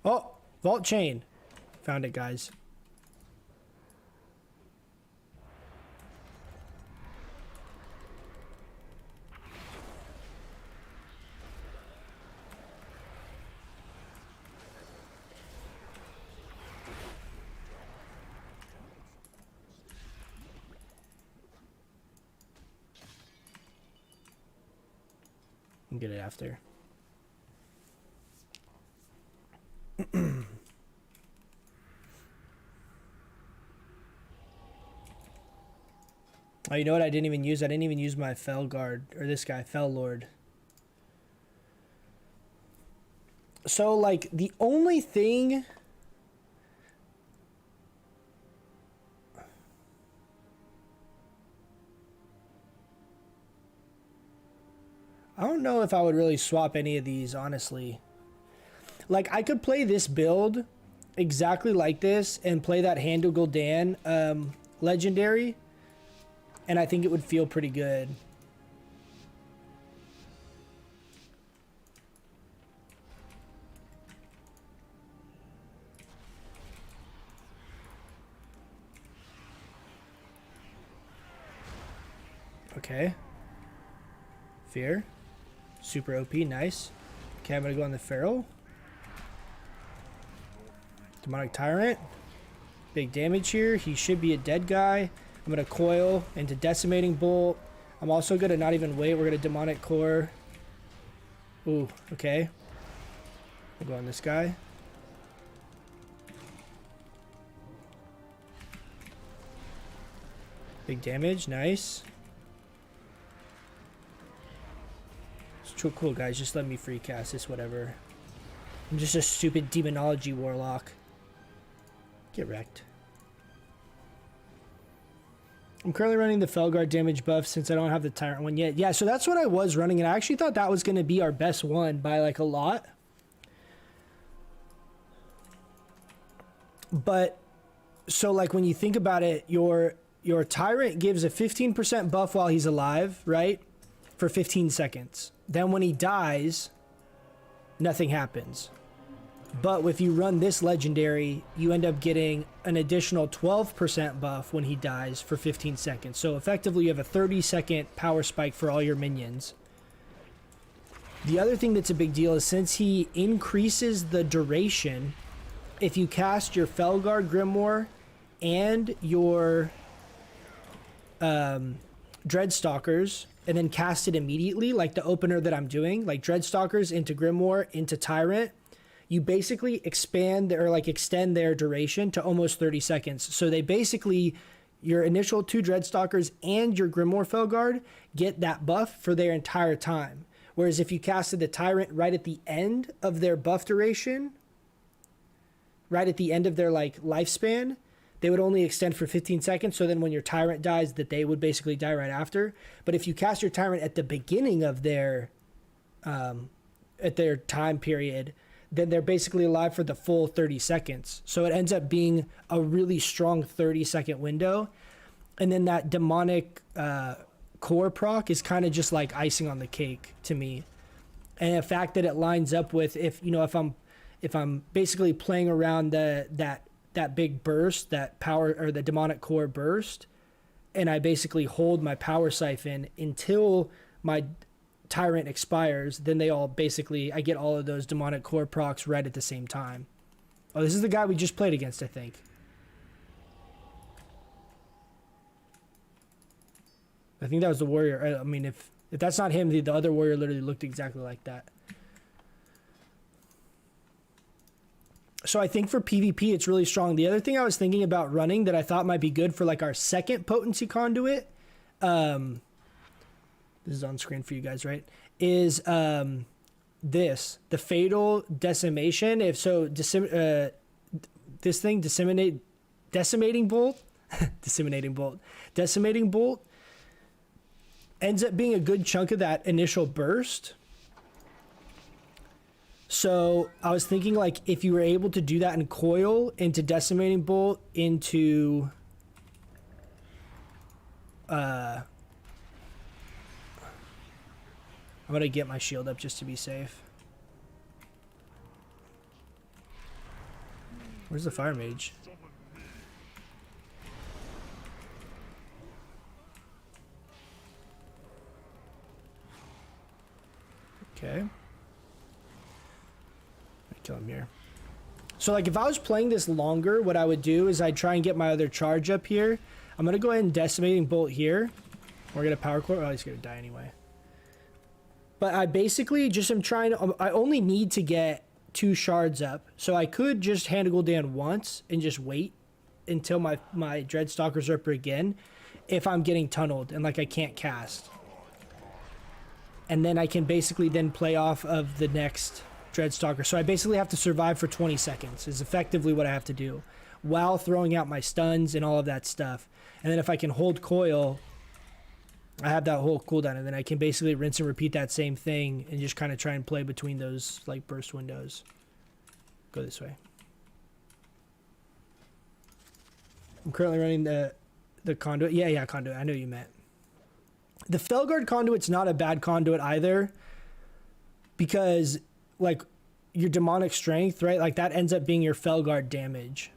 Oh, vault chain. Found it, guys. Get it after. Oh, you know what I didn't even use? I didn't even use my Fell Guard, or this guy, Fell Lord. So, like, the only thing... I don't know if I would really swap any of these, honestly. Like, I could play this build exactly like this and play that Handle Gul'dan legendary, and I think it would feel pretty good. Okay. Fear. Super OP, nice. Okay, I'm gonna go on the Feral. Demonic Tyrant. Big damage here. He should be a dead guy. I'm gonna coil into Decimating Bolt. I'm also gonna not even wait. We're gonna Demonic Core. Ooh, okay. We'll go on this guy. Big damage, nice. It's cool, guys. Just let me free cast this, whatever. I'm just a stupid Demonology Warlock. Get wrecked. I'm currently running the Felguard damage buff since I don't have the Tyrant one yet. Yeah, so that's what I was running, and I actually thought that was going to be our best one by like a lot. But, so like when you think about it, your Tyrant gives a 15% buff while he's alive, right? For 15 seconds. Then when he dies, nothing happens. But if you run this legendary, you end up getting an additional 12% buff when he dies for 15 seconds. So effectively you have a 30-second power spike for all your minions. The other thing that's a big deal is since he increases the duration, if you cast your Felguard Grimoire and your Dreadstalkers and then cast it immediately, like the opener that I'm doing, like Dreadstalkers into Grimoire into Tyrant, you basically expand or like extend their duration to almost 30 seconds. So they basically, your initial 2 Dreadstalkers and your Grimoire Felguard get that buff for their entire time. Whereas if you casted the Tyrant right at the end of their buff duration, right at the end of their like lifespan, they would only extend for 15 seconds. So then when your Tyrant dies, that they would basically die right after. But if you cast your Tyrant at the beginning of their time period, then they're basically alive for the full 30 seconds. So it ends up being a really strong 30-second window. And then that demonic core proc is kind of just like icing on the cake to me. And the fact that it lines up with if I'm basically playing around that big burst, that power or the demonic core burst, and I basically hold my power siphon until my Tyrant expires, then they all basically, I get all of those demonic core procs right at the same time. Oh, this is the guy we just played against, I think. I think that was the warrior. I mean, if that's not him, the other warrior literally looked exactly like that. So I think for PvP, it's really strong. The other thing I was thinking about running that I thought might be good for like our second potency conduit, this is on screen for you guys, right? Is the Fatal Decimation. If so, Decimating Bolt, Decimating Bolt ends up being a good chunk of that initial burst. So I was thinking like if you were able to do that and coil into Decimating Bolt into I'm gonna get my shield up just to be safe. Where's the Fire Mage? Okay. Kill him here. So like if I was playing this longer, what I would do is I'd try and get my other charge up here. I'm gonna go ahead and Decimating Bolt here. We're gonna Power Core. Oh, he's gonna die anyway. But I basically just am trying to, I only need to get 2 shards up. So I could just Handle Gul'dan once and just wait until my Dreadstalkers are up again if I'm getting tunneled and like I can't cast. And then I can basically then play off of the next Dreadstalker. So I basically have to survive for 20 seconds is effectively what I have to do while throwing out my stuns and all of that stuff. And then if I can hold coil, I have that whole cooldown, and then I can basically rinse and repeat that same thing and just kind of try and play between those like burst windows. Go this way. I'm currently running the conduit. Yeah, conduit. I know you meant. The Felguard conduit's not a bad conduit either, because like your demonic strength, right? Like that ends up being your Felguard damage.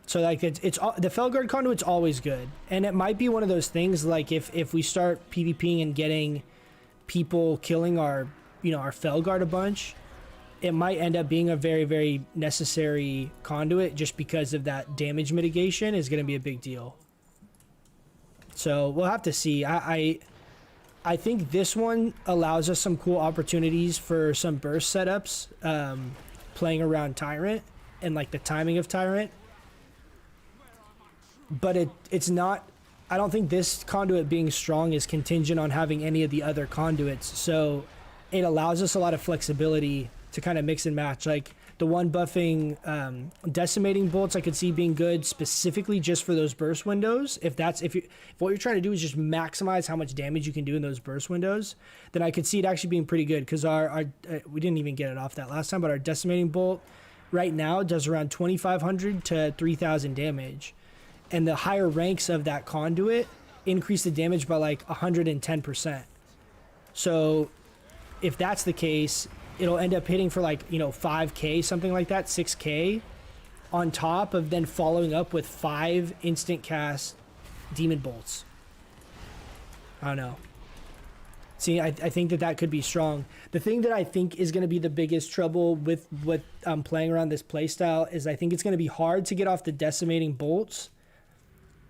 So like it's the Felguard conduit's always good, and it might be one of those things like if we start PvPing and getting people killing our our Felguard a bunch, it might end up being a very, very necessary conduit just because of that damage mitigation is going to be a big deal. So we'll have to see. I think this one allows us some cool opportunities for some burst setups, playing around Tyrant and like the timing of Tyrant. But it's not, I don't think this conduit being strong is contingent on having any of the other conduits. So it allows us a lot of flexibility to kind of mix and match. Like the one buffing decimating bolts I could see being good specifically just for those burst windows. If what you're trying to do is just maximize how much damage you can do in those burst windows, then I could see it actually being pretty good, because our we didn't even get it off that last time, but our decimating bolt right now does around 2,500 to 3,000 damage. And the higher ranks of that conduit increase the damage by like 110%. So if that's the case, it'll end up hitting for like 5k, something like that, 6k, on top of then following up with 5 instant cast demon bolts. I don't know. See, I think that could be strong. The thing that I think is going to be the biggest trouble with playing around this playstyle is I think it's going to be hard to get off the decimating bolts.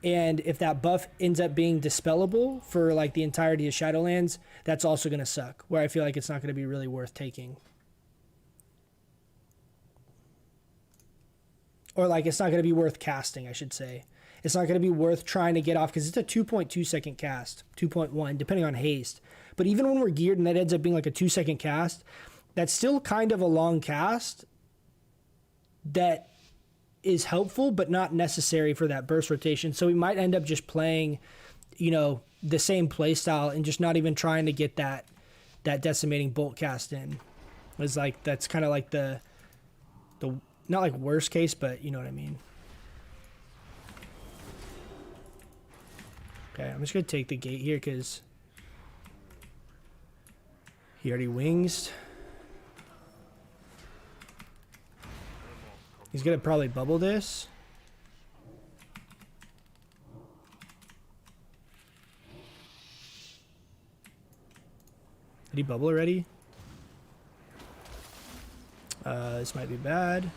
And if that buff ends up being dispellable for like the entirety of Shadowlands, that's also going to suck, where I feel like it's not going to be really worth taking. Or like it's not going to be worth casting, I should say. It's not going to be worth trying to get off, because it's a 2.2 second cast, 2.1, depending on haste. But even when we're geared and that ends up being like a 2 second cast, that's still kind of a long cast that is helpful but not necessary for that burst rotation. So we might end up just playing the same play style and just not even trying to get that decimating bolt cast in. It's like that's kind of like the not like worst case, but you know what I mean. Okay, I'm just gonna take the gate here because he already wings. He's gonna probably bubble this. Did he bubble already? This might be bad.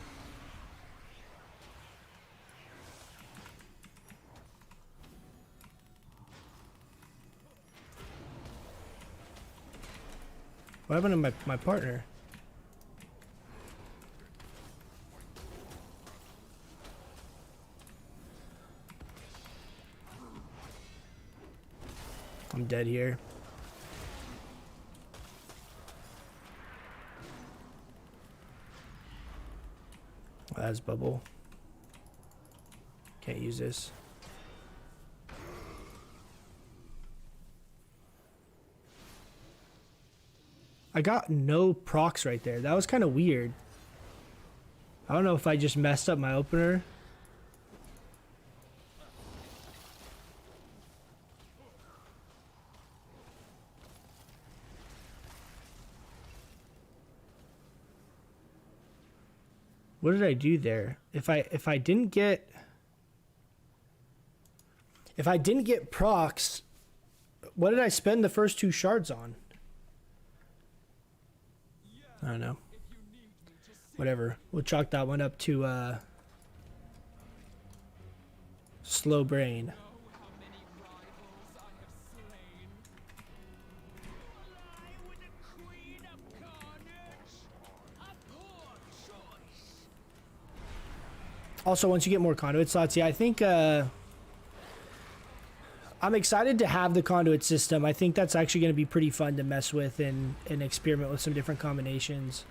What happened to my partner? I'm dead here. Oh, that's bubble. Can't use this. I got no procs right there. That was kind of weird. I don't know if I just messed up my opener. What did I do there? If I didn't get procs, what did I spend the first 2 shards on? I don't know. Whatever. We'll chalk that one up to slow brain. Also, once you get more conduit slots, yeah, I think I'm excited to have the conduit system. I think that's actually going to be pretty fun to mess with and experiment with some different combinations.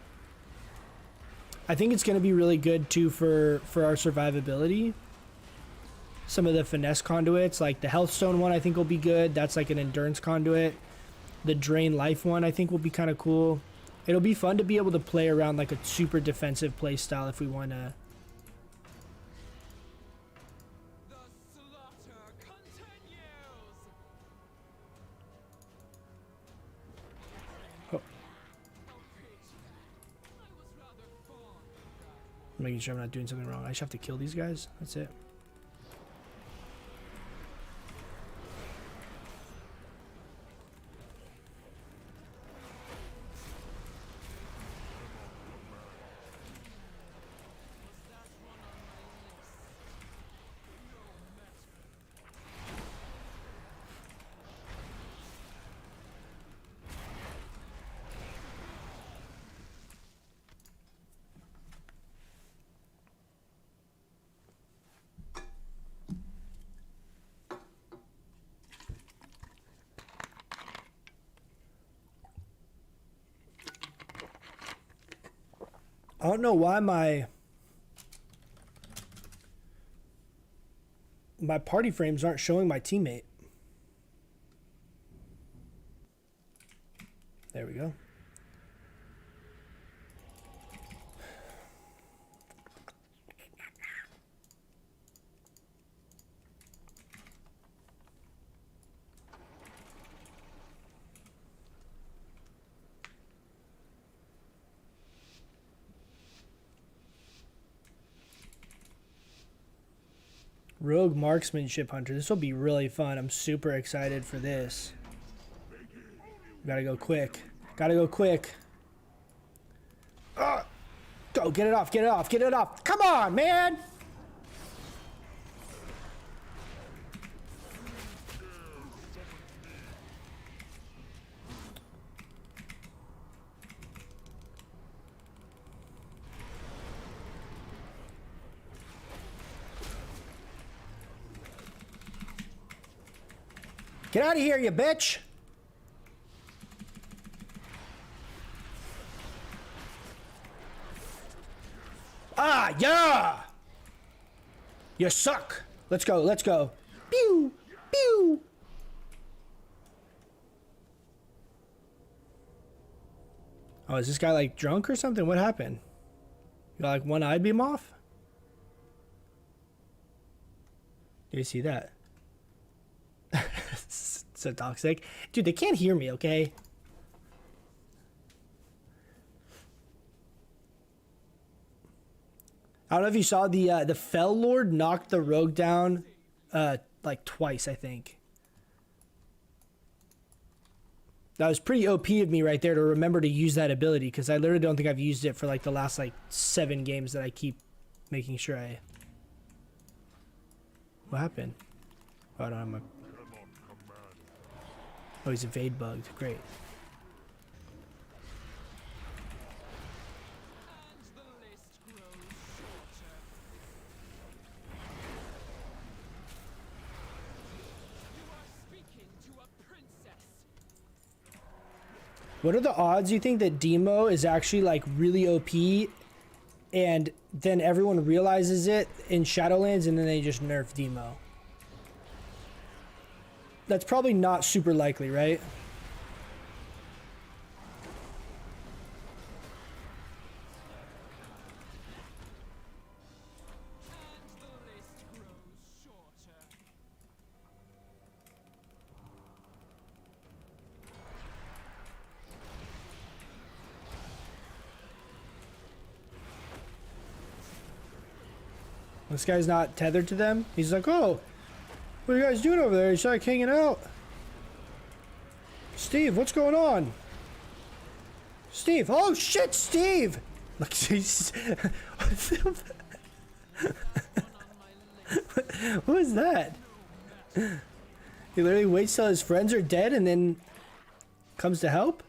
I think it's going to be really good too for our survivability. Some of the finesse conduits, like the Healthstone one, I think will be good. That's like an endurance conduit. The Drain Life one, I think will be kind of cool. It'll be fun to be able to play around like a super defensive play style if we want to. Making sure I'm not doing something wrong. I just have to kill these guys. That's it. I don't know why my party frames aren't showing my teammate. There we go. Rogue Marksmanship Hunter. This will be really fun. I'm super excited for this. Gotta go quick. Gotta go quick. Go, get it off, get it off, get it off. Come on, man! Get out of here, you bitch! Ah, yeah! You suck! Let's go, let's go. Pew! Pew! Oh, is this guy like drunk or something? What happened? You got like one eye beam off? Do you see that? So toxic. Dude, they can't hear me, okay? I don't know if you saw the Fell Lord knocked the rogue down like twice, I think. That was pretty OP of me right there to remember to use that ability, because I literally don't think I've used it for like the last like 7 games that I keep making sure I... What happened? Oh, I don't have my... Oh, he's evade bugged. Great. What are the odds you think that Demo is actually like really OP and then everyone realizes it in Shadowlands and then they just nerf Demo? That's probably not super likely, right? This guy's not tethered to them. He's like, oh, what are you guys doing over there? He's like hanging out. Steve, what's going on? Steve, oh shit, Steve! Look, he's... What was that? He literally waits till his friends are dead and then comes to help?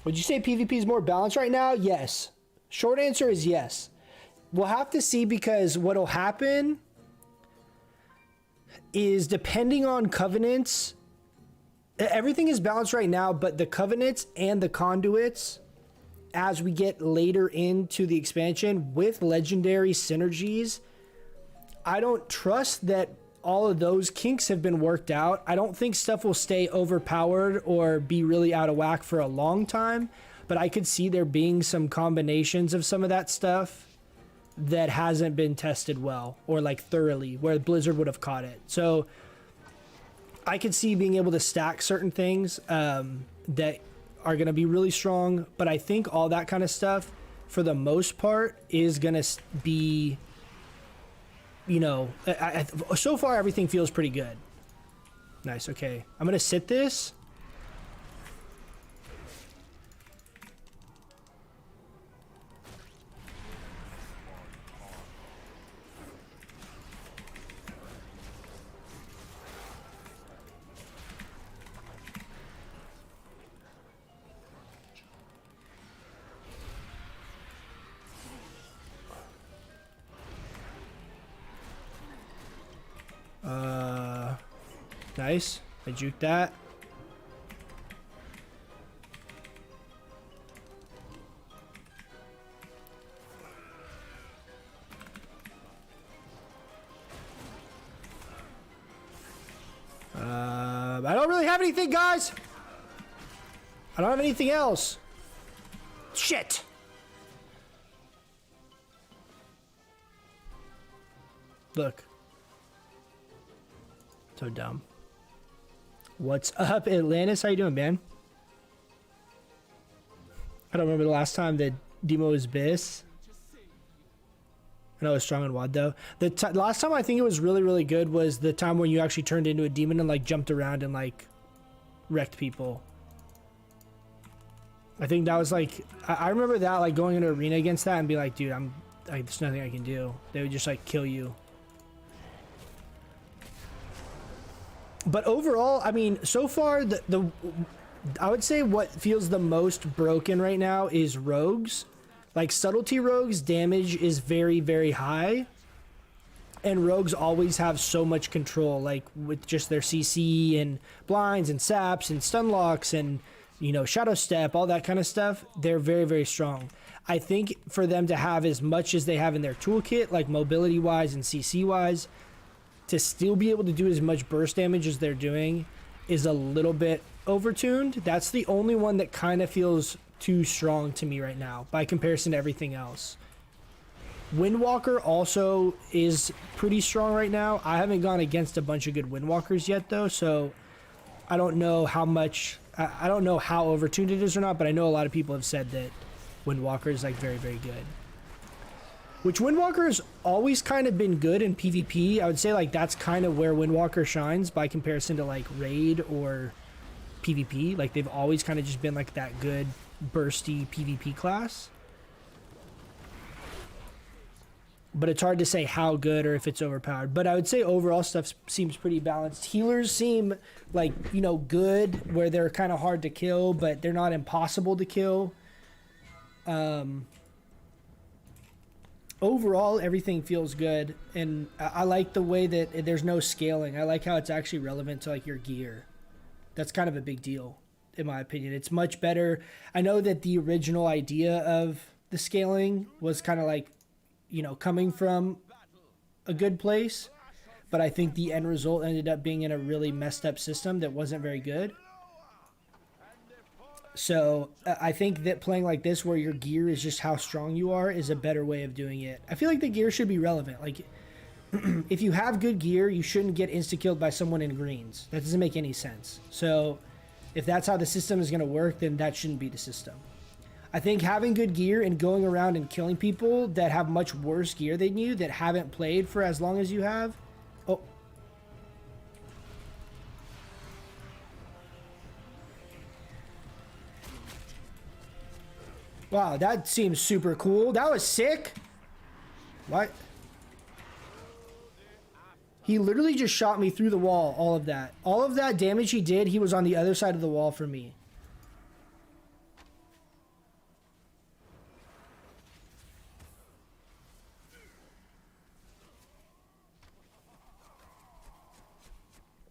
Would you say PvP is more balanced right now? Yes. Short answer is yes. We'll have to see, because what'll happen is, depending on covenants, everything is balanced right now, but the covenants and the conduits, as we get later into the expansion with legendary synergies, I don't trust that all of those kinks have been worked out. I don't think stuff will stay overpowered or be really out of whack for a long time, but I could see there being some combinations of some of that stuff that hasn't been tested well or like thoroughly, where Blizzard would have caught it. So I could see being able to stack certain things that are going to be really strong, but I think all that kind of stuff, for the most part, is going to be, you know, so far everything feels pretty good. Nice, okay. I'm going to sit this. Nice. I juked that. I don't really have anything, guys. I don't have anything else. Shit. Look. So dumb. What's up, Atlantis? How you doing, man? I don't remember the last time that Demo was Biss. I know it was strong and WAD though. The last time I think it was really, really good was the time when you actually turned into a demon and like jumped around and like wrecked people. I think that was like, I remember that, like going into arena against that and be like, dude, there's nothing I can do. They would just like kill you. But overall, I mean, so far, I would say what feels the most broken right now is rogues. Like, subtlety rogues, damage is very, very high. And rogues always have so much control, like, with just their CC and blinds and saps and stun locks and, you know, shadow step, all that kind of stuff. They're very, very strong. I think for them to have as much as they have in their toolkit, like mobility-wise and CC-wise, to still be able to do as much burst damage as they're doing is a little bit overtuned. That's the only one that kind of feels too strong to me right now by comparison to everything else. Windwalker also is pretty strong right now. I haven't gone against a bunch of good Windwalkers yet though, so I don't know how much, I don't know how overtuned it is or not, but I know a lot of people have said that Windwalker is like very, very good. Which Windwalker has always kind of been good in PvP. I would say like that's kind of where Windwalker shines by comparison to like Raid or PvP. Like they've always kind of just been like that good bursty PvP class. But it's hard to say how good or if it's overpowered. But I would say overall stuff seems pretty balanced. Healers seem like, you know, good where they're kind of hard to kill, but they're not impossible to kill. Overall, everything feels good, and I like the way that there's no scaling. I like how it's actually relevant to like your gear. That's kind of a big deal, in my opinion. It's much better. I know that the original idea of the scaling was kind of like, you know, coming from a good place, but I think the end result ended up being in a really messed up system that wasn't very good. So I think that playing like this where your gear is just how strong you are is a better way of doing it. I feel like the gear should be relevant. Like if you have good gear, you shouldn't get insta-killed by someone in greens. That doesn't make any sense. So if that's how the system is going to work, then that shouldn't be the system. I think having good gear and going around and killing people that have much worse gear than you that haven't played for as long as you have. Oh. Wow, that seems super cool. That was sick. What? He literally just shot me through the wall, all of that. All of that damage he did, he was on the other side of the wall from me.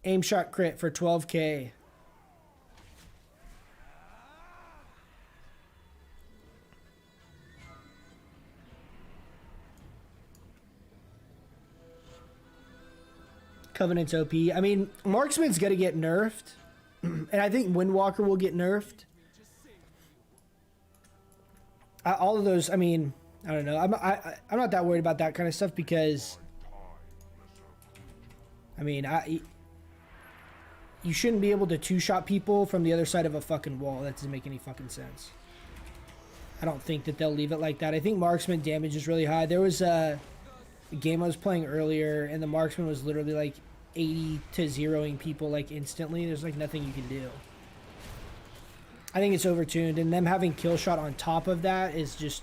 Aim shot crit for 12k. Covenant's OP. I mean, Marksman's gonna get nerfed. And I think Windwalker will get nerfed. All of those, I mean, I don't know. I'm not that worried about that kind of stuff because... I mean, you shouldn't be able to two-shot people from the other side of a fucking wall. That doesn't make any fucking sense. I don't think that they'll leave it like that. I think marksman damage is really high. There was a game I was playing earlier, and the marksman was literally like 80 to 0ing people like instantly. There's like nothing you can do. I think it's overtuned, and them having kill shot on top of that is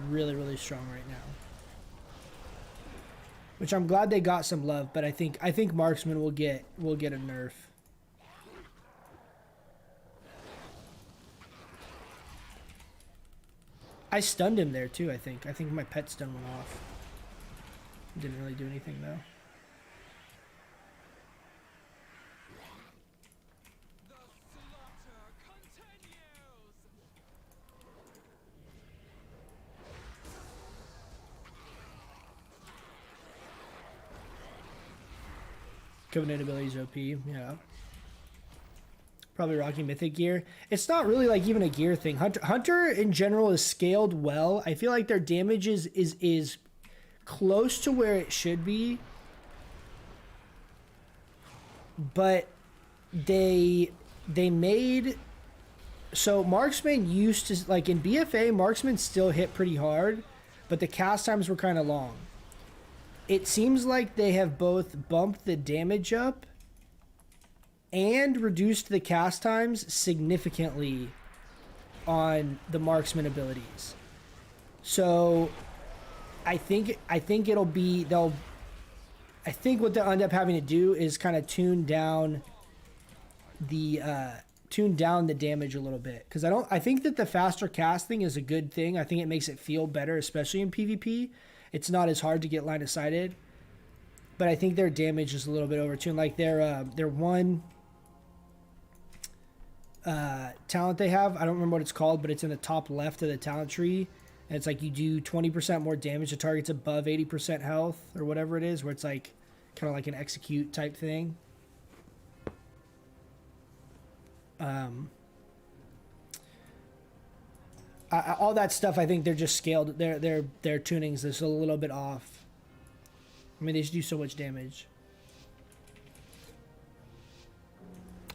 really, really strong right now. Which I'm glad they got some love, but I think marksman will get a nerf. I stunned him there too, I think. I think my pet stun went off. Didn't really do anything though. Covenant abilities OP, yeah. Probably rocking mythic gear. It's not really like even a gear thing. Hunter in general is scaled well. I feel like their damage is close to where it should be. But they made, so marksman used to, like in BFA, marksman still hit pretty hard, but the cast times were kind of long. It seems like they have both bumped the damage up and reduced the cast times significantly on the marksman abilities. So I think it'll be, I think what they'll end up having to do is kind of tune down the damage a little bit, because I think that the faster casting is a good thing. I think it makes it feel better, especially in PvP. It's not as hard to get line of sighted, but I think their damage is a little bit overtuned. Like their one talent they have, I don't remember what it's called, but it's in the top left of the talent tree, and it's like you do 20% more damage to targets above 80% health or whatever it is, where it's like kind of like an execute type thing. All that stuff, I think they're just scaled. Their tunings is a little bit off. I mean, they just do so much damage.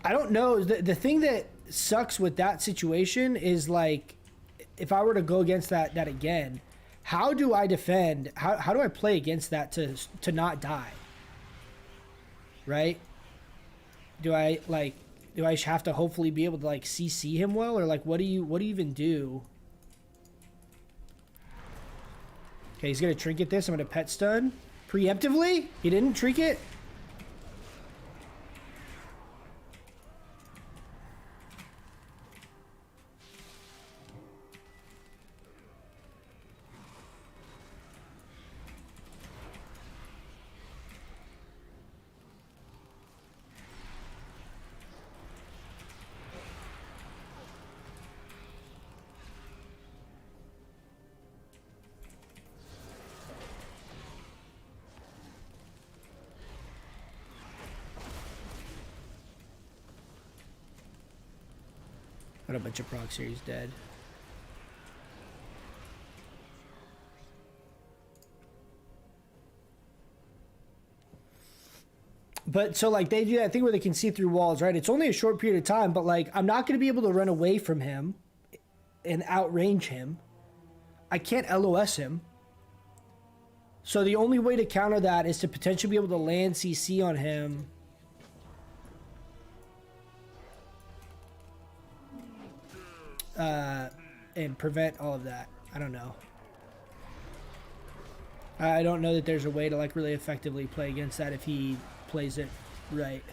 I don't know. The thing that sucks with that situation is, like, if I were to go against that again, how do I defend? How do I play against that to not die? Right? Do I have to hopefully be able to like CC him well, or like what do you even do? Okay, he's gonna trinket this. I'm gonna pet stun preemptively. He didn't trinket. What a bunch of procs here. He's dead. But so like they do that thing where they can see through walls, right? It's only a short period of time, but like I'm not going to be able to run away from him and outrange him. I can't LOS him. So the only way to counter that is to potentially be able to land CC on him. And prevent all of that. I don't know. I don't know that there's a way to like really effectively play against that if he plays it right.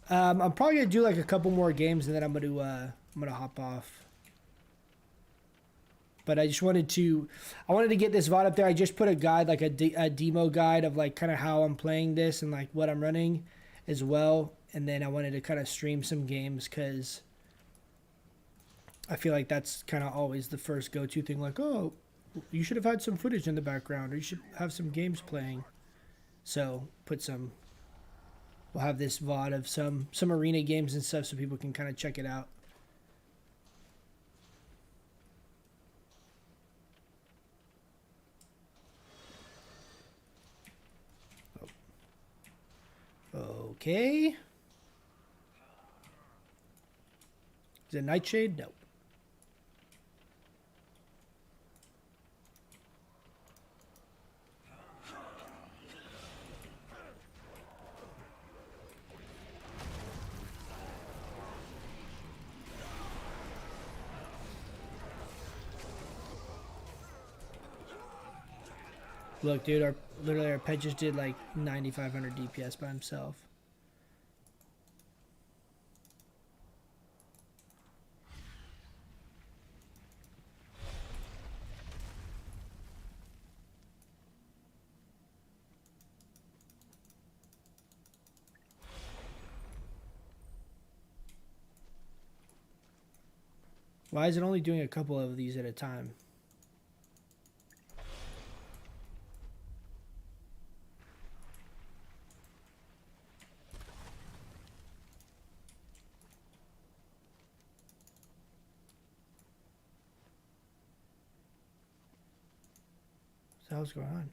I'm probably gonna do like a couple more games and then I'm gonna hop off. But I just wanted to get this VOD up there. I just put a guide, like a demo guide of like kind of how I'm playing this and like what I'm running as well. And then I wanted to kind of stream some games because I feel like that's kind of always the first go-to thing. Like, oh, you should have had some footage in the background, or you should have some games playing. So we'll have this VOD of some arena games and stuff so people can kind of check it out. Okay. Is it Nightshade? Nope. Look, dude, literally our pet just did like 9,500 DPS by himself. Why is it only doing a couple of these at a time? What the hell's going on?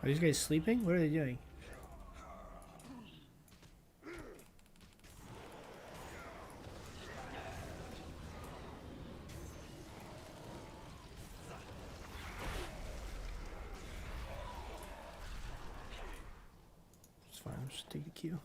Are these guys sleeping? What are they doing? It's fine, I'll just take the Q.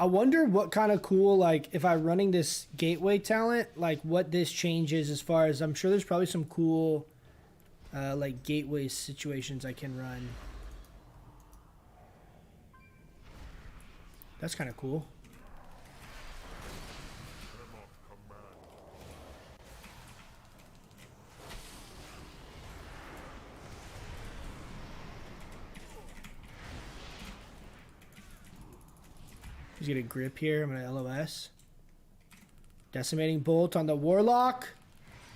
I wonder what kind of cool, like, if I'm running this gateway talent, like, what this changes as far as, I'm sure there's probably some cool, like, gateway situations I can run. That's kind of cool. He's gonna grip here. I'm gonna LOS. Decimating bolt on the Warlock.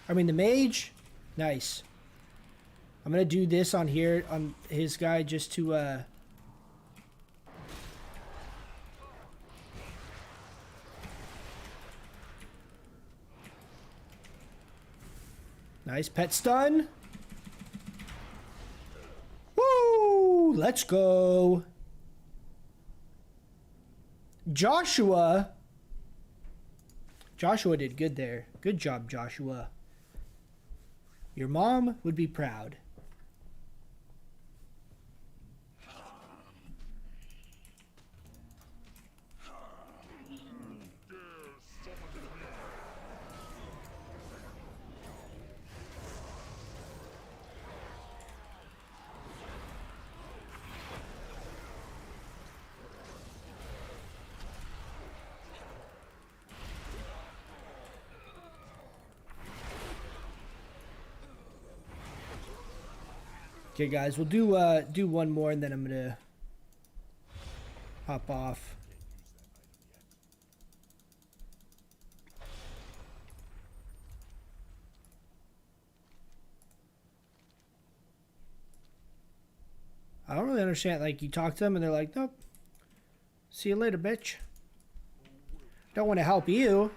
I mean the mage. Nice. I'm gonna do this on here on his guy just to nice pet stun. Woo! Let's go. Joshua did good there. Good job, Joshua. Your mom would be proud. Okay, guys, we'll do one more, and then I'm gonna hop off. I don't really understand. Like, you talk to them, and they're like, "Nope, see you later, bitch. Don't want to help you."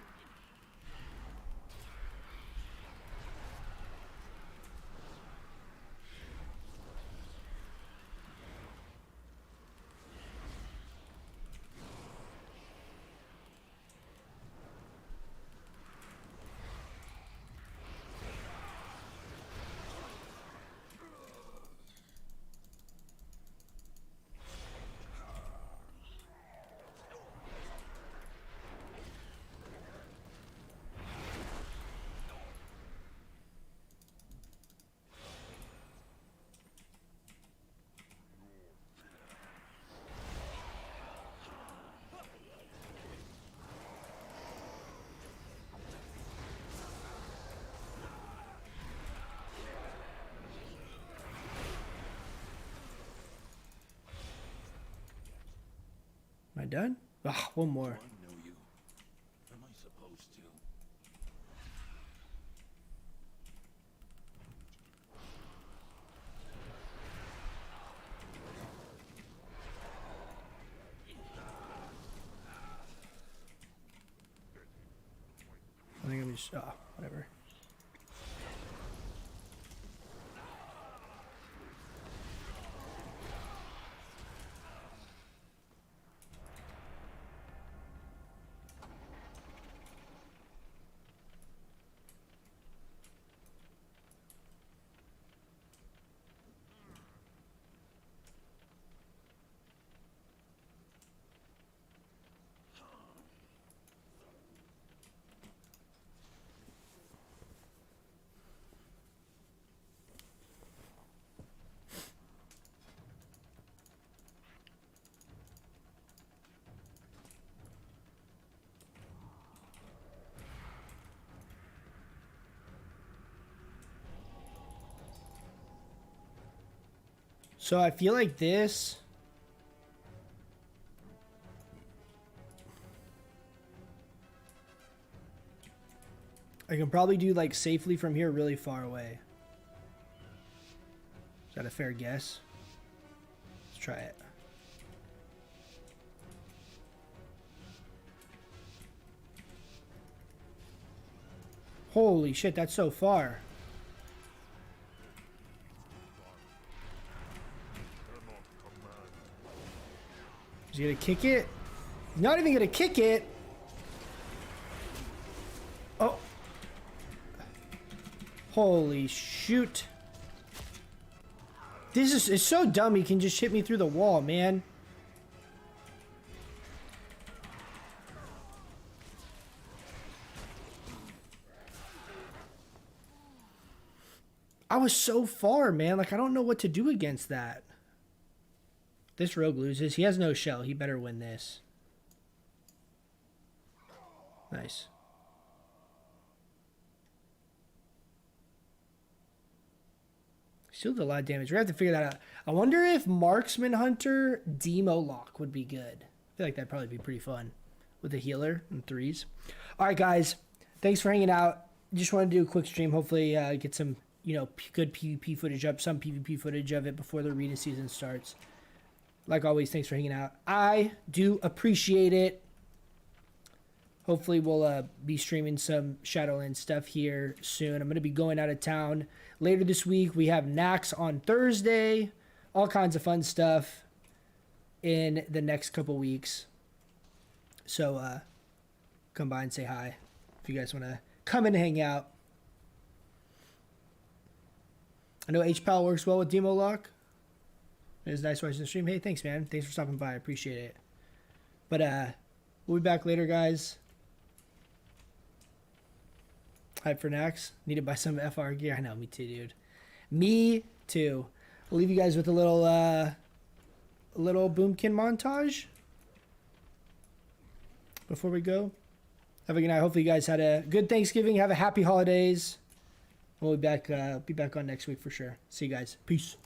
I done? Ah, one more. I know you. Am I supposed to? I think I'm just, whatever. So I feel like this. I can probably do like safely from here really far away. Is that a fair guess? Let's try it. Holy shit, that's so far. Is he gonna kick it? He's not even gonna kick it. Oh. Holy shoot. This is it's so dumb he can just hit me through the wall, man. I was so far, man. Like, I don't know what to do against that. This rogue loses. He has no shell. He better win this. Nice. Still did a lot of damage. We're going to have to figure that out. I wonder if Marksman Hunter Demo Lock would be good. I feel like that'd probably be pretty fun with a healer and threes. All right, guys. Thanks for hanging out. Just wanted to do a quick stream. Hopefully get some, you know, good PvP footage up, some PvP footage of it before the arena season starts. Like always, thanks for hanging out. I do appreciate it. Hopefully we'll be streaming some Shadowlands stuff here soon. I'm going to be going out of town later this week. We have Nax on Thursday. All kinds of fun stuff in the next couple weeks. So come by and say hi if you guys want to come and hang out. I know HPAL works well with Demo Lock. It was nice watching the stream. Hey, thanks, man. Thanks for stopping by. I appreciate it. But we'll be back later, guys. Hype for Nax. Need to buy some FR gear. I know, me too, dude. Me too. I'll leave you guys with a little Boomkin montage before we go. Have a good night. Hopefully you guys had a good Thanksgiving. Have a happy holidays. We'll be back on next week for sure. See you guys. Peace.